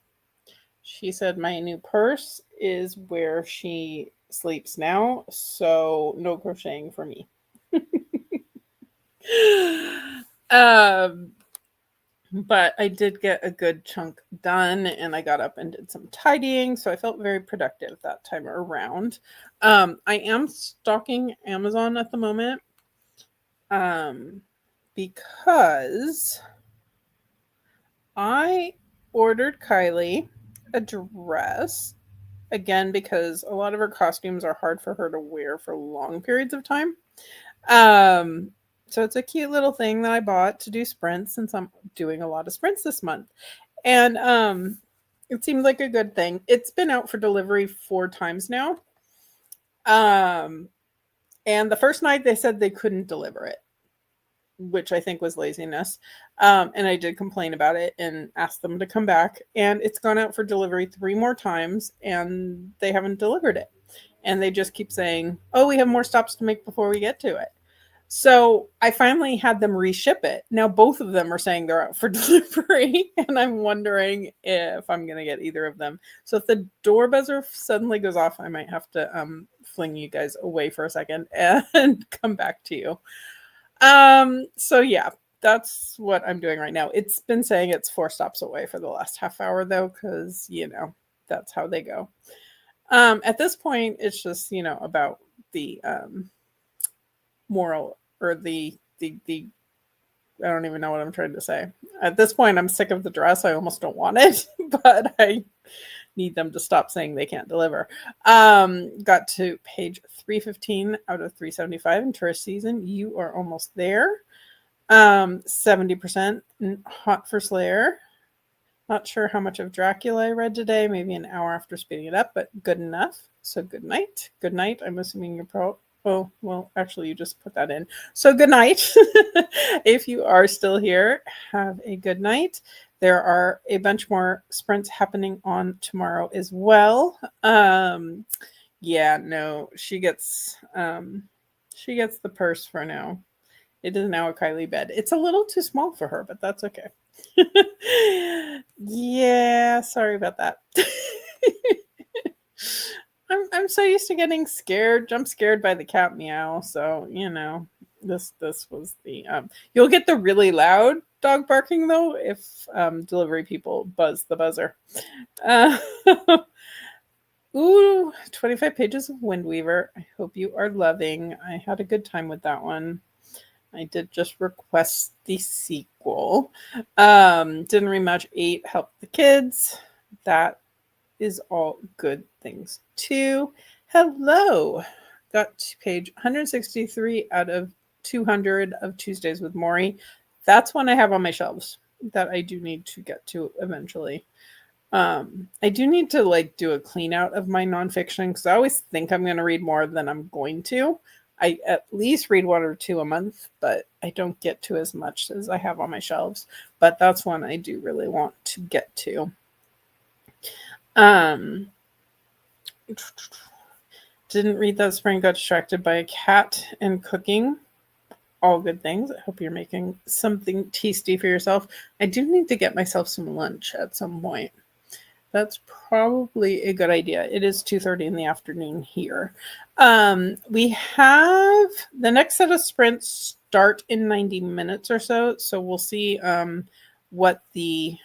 She said my new purse is where she sleeps now, so no crocheting for me. But I did get a good chunk done, and I got up and did some tidying, so I felt very productive that time around. I am stalking Amazon at the moment because I ordered Kylie a dress, again, because a lot of her costumes are hard for her to wear for long periods of time. So it's a cute little thing that I bought to do sprints, since I'm doing a lot of sprints this month. And it seemed like a good thing. It's been out for delivery 4 times now. And the first night they said they couldn't deliver it, which I think was laziness. And I did complain about it and asked them to come back. And it's gone out for delivery 3 more times, and they haven't delivered it. And they just keep saying, oh, we have more stops to make before we get to it. So I finally had them reship it. Now both of them are saying they're out for delivery, and I'm wondering if I'm going to get either of them. So if the door buzzer suddenly goes off, I might have to fling you guys away for a second and come back to you. So yeah, that's what I'm doing right now. It's been saying it's 4 stops away for the last half hour though, because that's how they go. At this point, it's just about the moral, or the I don't even know what I'm trying to say. At this point, I'm sick of the dress. I almost don't want it, but I need them to stop saying they can't deliver. Got to page 315 out of 375 in tourist season. You are almost there. 70% hot for Slayer. Not sure how much of Dracula I read today. Maybe an hour after speeding it up, but good enough. So good night. Good night. I'm assuming you're Oh, well, actually, you just put that in. So good night. If you are still here, have a good night. There are a bunch more sprints happening on tomorrow as well. Yeah, no, she gets the purse for now. It is now a Kylie bed. It's a little too small for her, but that's okay. Yeah, sorry about that. I'm so used to getting jump scared by the cat meow. So this was the you'll get the really loud dog barking though if delivery people buzz the buzzer. Ooh, 25 pages of Windweaver. I hope you are loving. I had a good time with that one. I did just request the sequel. Didn't read much. 8 helped the kids. That is all good things too. Hello. Got to page 163 out of 200 of Tuesdays with Maury. That's one I have on my shelves that I do need to get to eventually. I do need to do a clean out of my nonfiction, because I always think I'm going to read more than I'm going to. I at least read 1 or 2 a month, but I don't get to as much as I have on my shelves. But that's one I do really want to get to. Didn't read that spring, got distracted by a cat and cooking. All good things. I hope you're making something tasty for yourself. I do need to get myself some lunch at some point. That's probably a good idea. It is 2:30 in the afternoon here. We have the next set of sprints start in 90 minutes or so. So we'll see what the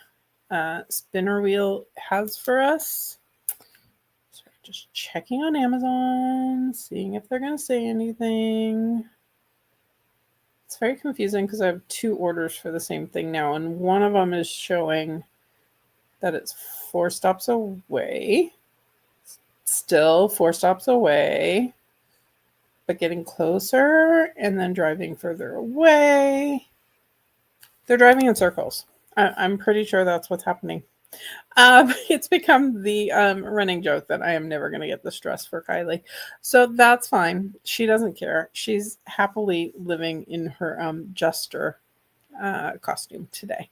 spinner wheel has for us. Sorry, just checking on Amazon, seeing if they're going to say anything. It's very confusing because I have 2 orders for the same thing now, and one of them is showing that it's 4 stops away. Still 4 stops away. but getting closer and then driving further away. They're driving in circles. I'm pretty sure that's what's happening. It's become the running joke that I am never going to get this dress for Kylie. So that's fine. She doesn't care. She's happily living in her jester costume today.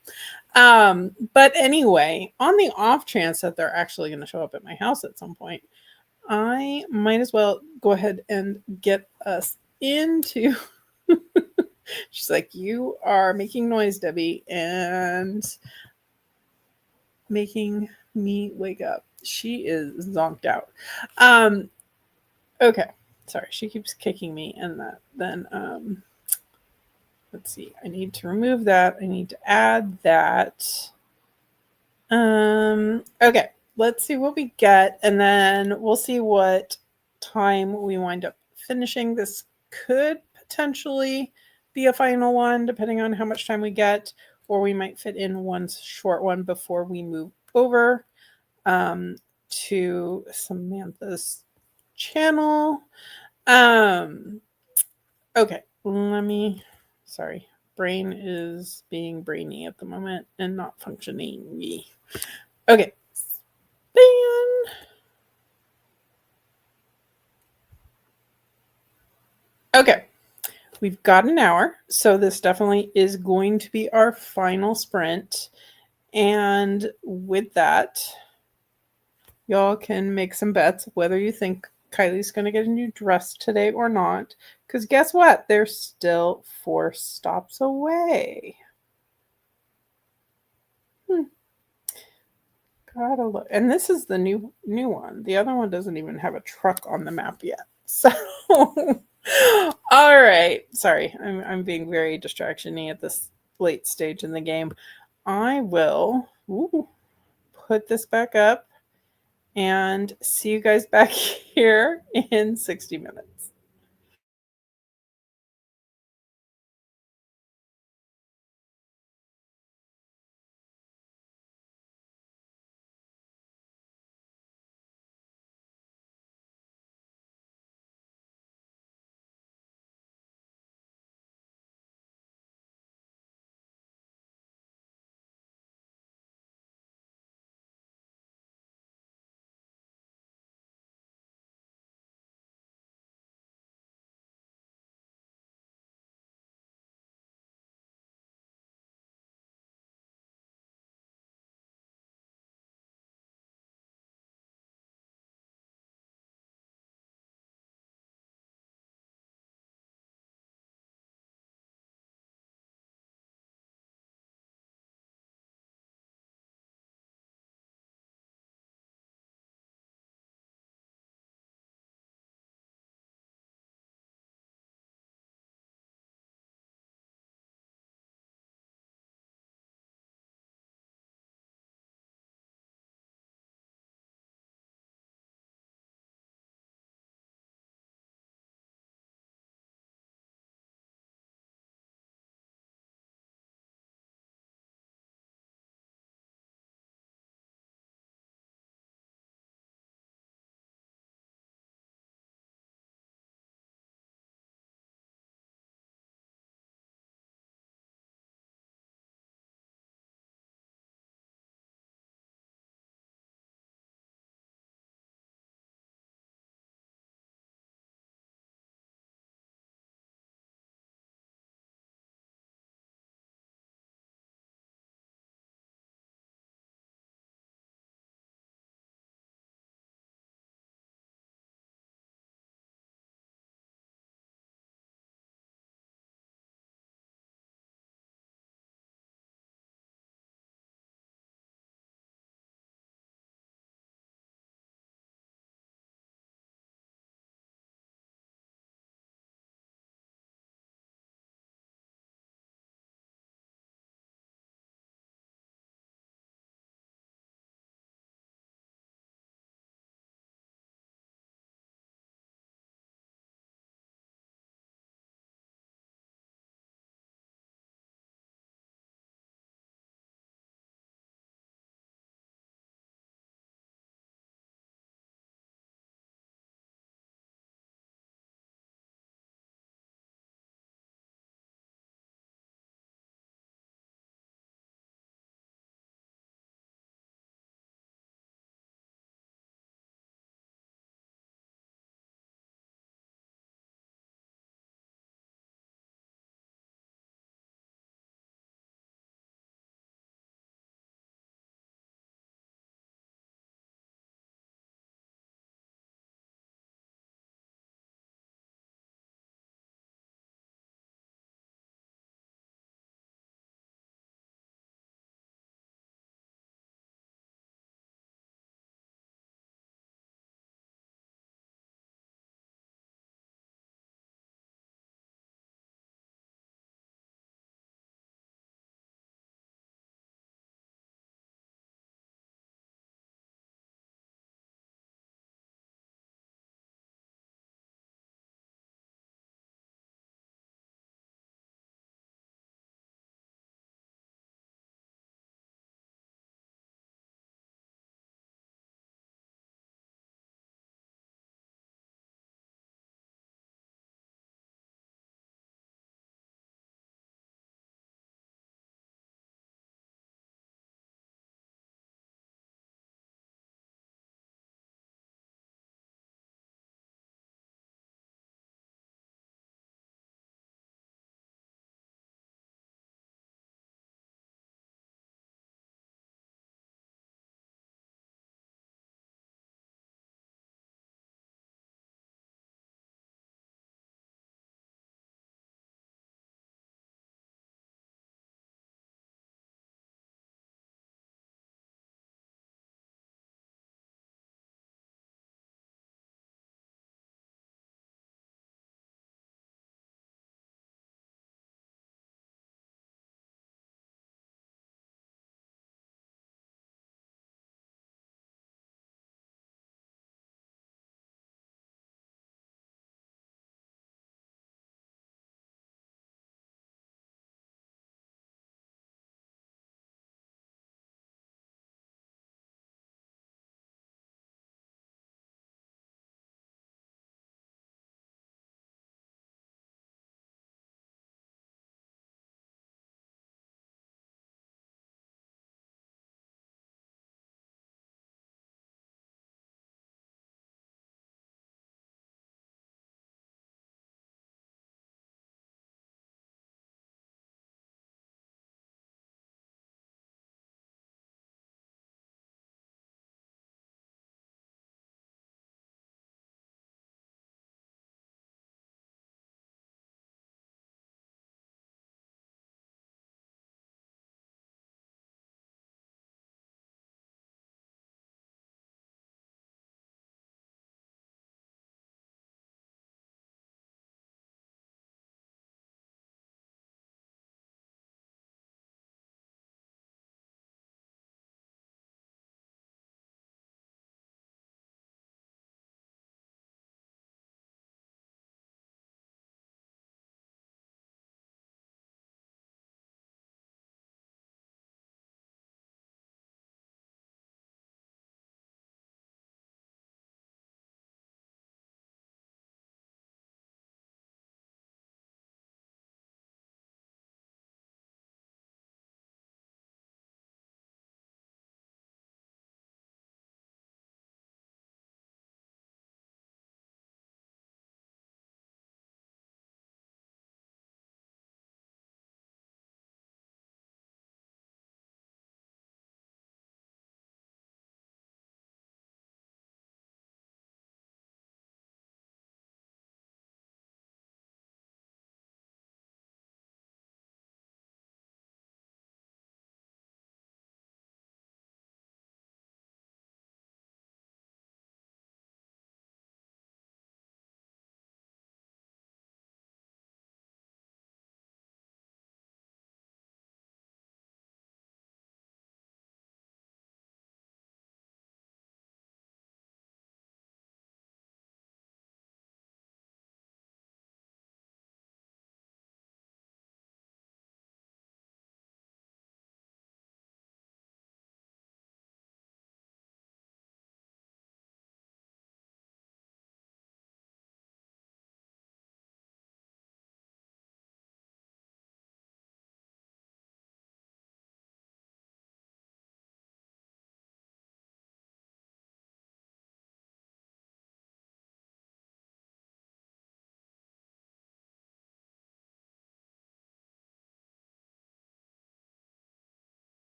But anyway, on the off chance that they're actually going to show up at my house at some point, I might as well go ahead and get us into. She's like, you are making noise, Debbie, and making me wake up. She is zonked out. Okay. Sorry, she keeps kicking me and that then let's see. I need to remove that. I need to add that. Okay. Let's see what we get and then we'll see what time we wind up finishing. This could potentially be a final one depending on how much time we get, or we might fit in one short one before we move over to Samantha's channel. Okay, sorry, brain is being brainy at the moment and not functioning. Okay, then. Okay, we've got an hour, so this definitely is going to be our final sprint. And with that, y'all can make some bets whether you think Kylie's going to get a new dress today or not. Because guess what? They're still 4 stops away. Gotta look. And this is the new one. The other one doesn't even have a truck on the map yet. So, all right. Sorry, I'm being very distraction-y at this late stage in the game. I will put this back up and see you guys back here in 60 minutes.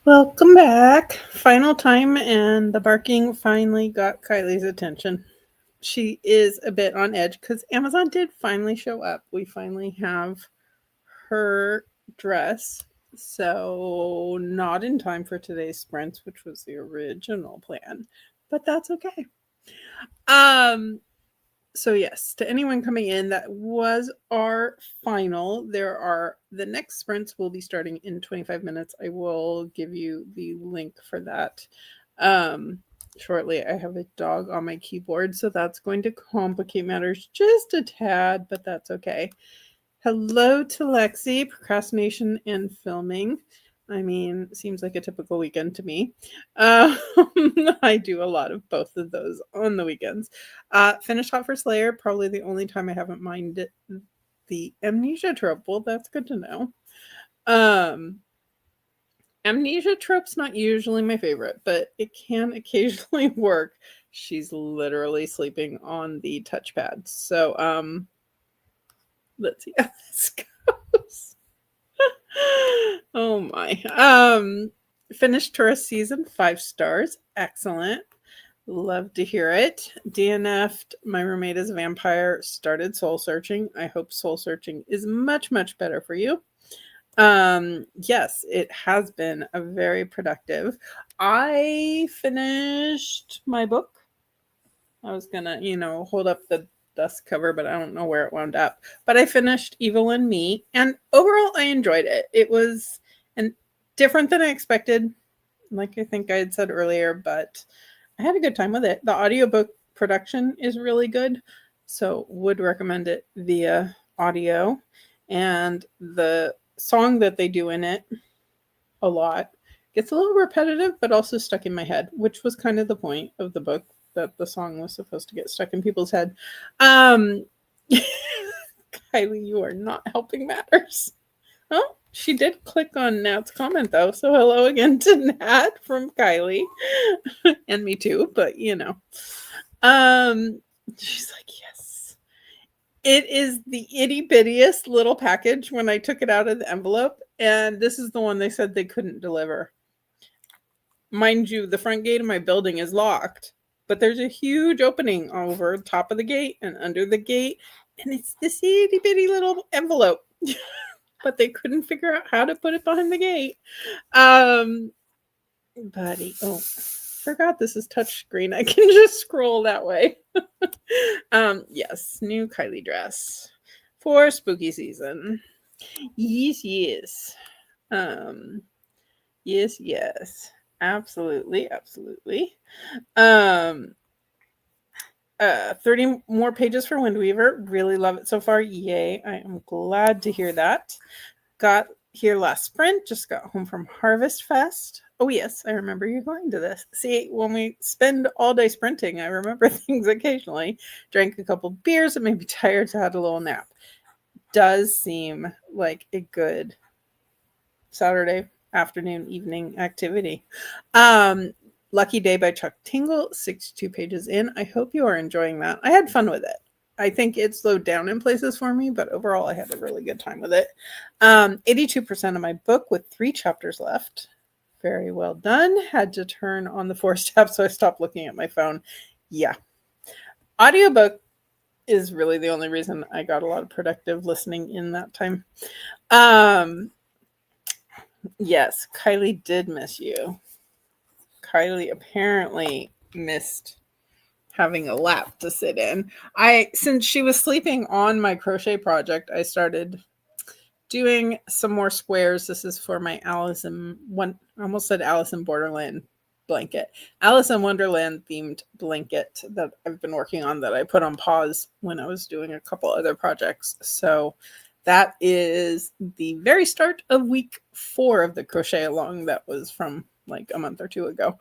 Welcome back. Final time, and the barking finally got Kylie's attention. She is a bit on edge because Amazon did finally show up. We finally have her dress. So, not in time for today's sprints, which was the original plan, but that's okay. Um, so yes, to anyone coming in, that was our final. The next sprints will be starting in 25 minutes. I will give you the link for that shortly. I have a dog on my keyboard, so that's going to complicate matters just a tad, but that's okay. Hello to Lexie, procrastination and filming. I mean, seems like a typical weekend to me. Um, I do a lot of both of those on the weekends. Finished Hot for Slayer, probably the only time I haven't minded the amnesia trope. Well, that's good to know. Amnesia trope's not usually my favorite, but it can occasionally work. She's literally sleeping on the touchpad. So, let's see how this goes. Oh my. Finished tourist season, 5 stars. Excellent. Love to hear it. DNF'd. My roommate is a vampire. Started soul searching. I hope soul searching is much, much better for you. Yes, it has been a very productive. I finished my book. I was gonna, hold up the dust cover, but I don't know where it wound up. But I finished Evil and Me, and overall, I enjoyed it. It was different than I expected, like I think I had said earlier, but I had a good time with it. The audiobook production is really good, so would recommend it via audio. And the song that they do in it a lot gets a little repetitive, but also stuck in my head, which was kind of the point of the book, that the song was supposed to get stuck in people's head. Um, Kylie, you are not helping matters. Oh, she did click on Nat's comment though, so hello again to Nat from Kylie, and me too. But she's like, yes, it is the itty bittiest little package when I took it out of the envelope, and this is the one they said they couldn't deliver. Mind you, the front gate of my building is locked, but there's a huge opening over top of the gate and under the gate, and it's this itty bitty little envelope. But they couldn't figure out how to put it behind the gate. Buddy, forgot this is touchscreen. I can just scroll that way. Yes, new Kylie dress for spooky season. Yes. Yes. Absolutely. 30 more pages for Windweaver. Really love it so far. Yay. I am glad to hear that. Got here last sprint. Just got home from Harvest Fest. Oh, yes. I remember you going to this. See, when we spend all day sprinting, I remember things occasionally. Drank a couple beers and maybe tired, so had a little nap. Does seem like a good Saturday afternoon, evening activity. Lucky Day by Chuck Tingle, 62 pages in. I hope you are enjoying that. I had fun with it. I think it slowed down in places for me, but overall I had a really good time with it. 82% of my book with 3 chapters left. Very well done. Had to turn on the 4 steps, so I stopped looking at my phone. Yeah. Audiobook is really the only reason I got a lot of productive listening in that time. Yes, Kylie did miss you. Kylie apparently missed having a lap to sit in. Since she was sleeping on my crochet project, I started doing some more squares. This is for my I almost said Alice in Borderland blanket. Alice in Wonderland themed blanket that I've been working on, that I put on pause when I was doing a couple other projects. So that is the very start of week 4 of the crochet along. That was from like a month or 2 ago.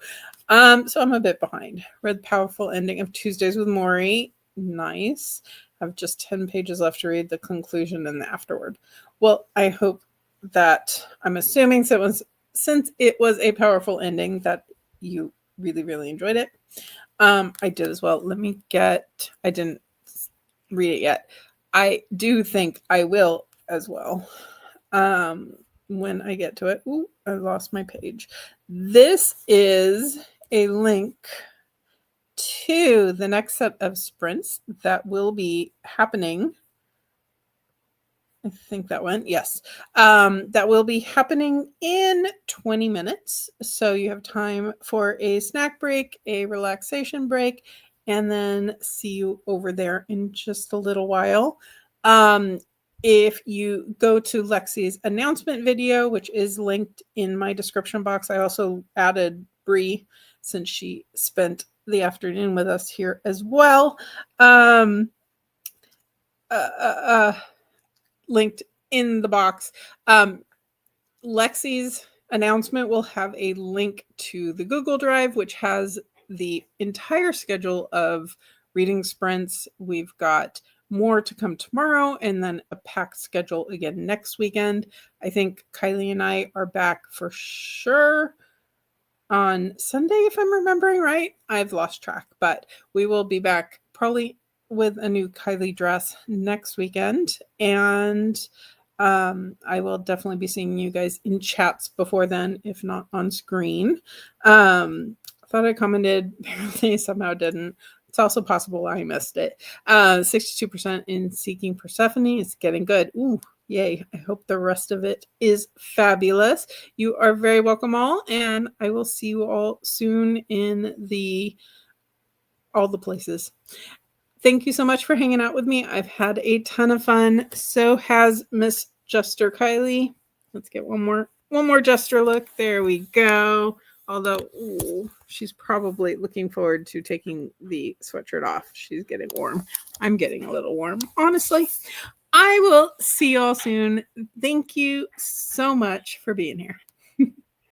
So I'm a bit behind. Read the powerful ending of Tuesdays with Maury. Nice. I have just 10 pages left to read the conclusion and the afterward. Well, I hope that, I'm assuming since it was a powerful ending, that you really, really enjoyed it. I did as well. I didn't read it yet. I do think I will as well. when I get to it. Ooh, I lost my page. This is a link to the next set of sprints that will be happening. I think that went, yes. That will be happening in 20 minutes. So you have time for a snack break, a relaxation break, and then see you over there in just a little while. If you go to Lexie's announcement video, which is linked in my description box, I also added Bree since she spent the afternoon with us here as well. Linked in the box. Lexie's announcement will have a link to the Google Drive, which has the entire schedule of reading sprints. We've got more to come tomorrow and then a packed schedule again next weekend. I think Kylie and I are back for sure on Sunday, if I'm remembering right. I've lost track, but we will be back probably with a new Kylie dress next weekend. And I will definitely be seeing you guys in chats before then, if not on screen. Thought I commented, apparently somehow didn't. It's also possible I missed it. 62% in Seeking Persephone. It's getting good. Ooh, yay. I hope the rest of it is fabulous. You are very welcome all, and I will see you all soon in all the places. Thank you so much for hanging out with me. I've had a ton of fun. So has Miss Jester Kylie. Let's get one more Jester look. There we go. Although, ooh, she's probably looking forward to taking the sweatshirt off. She's getting warm. I'm getting a little warm, honestly. I will see you all soon. Thank you so much for being here.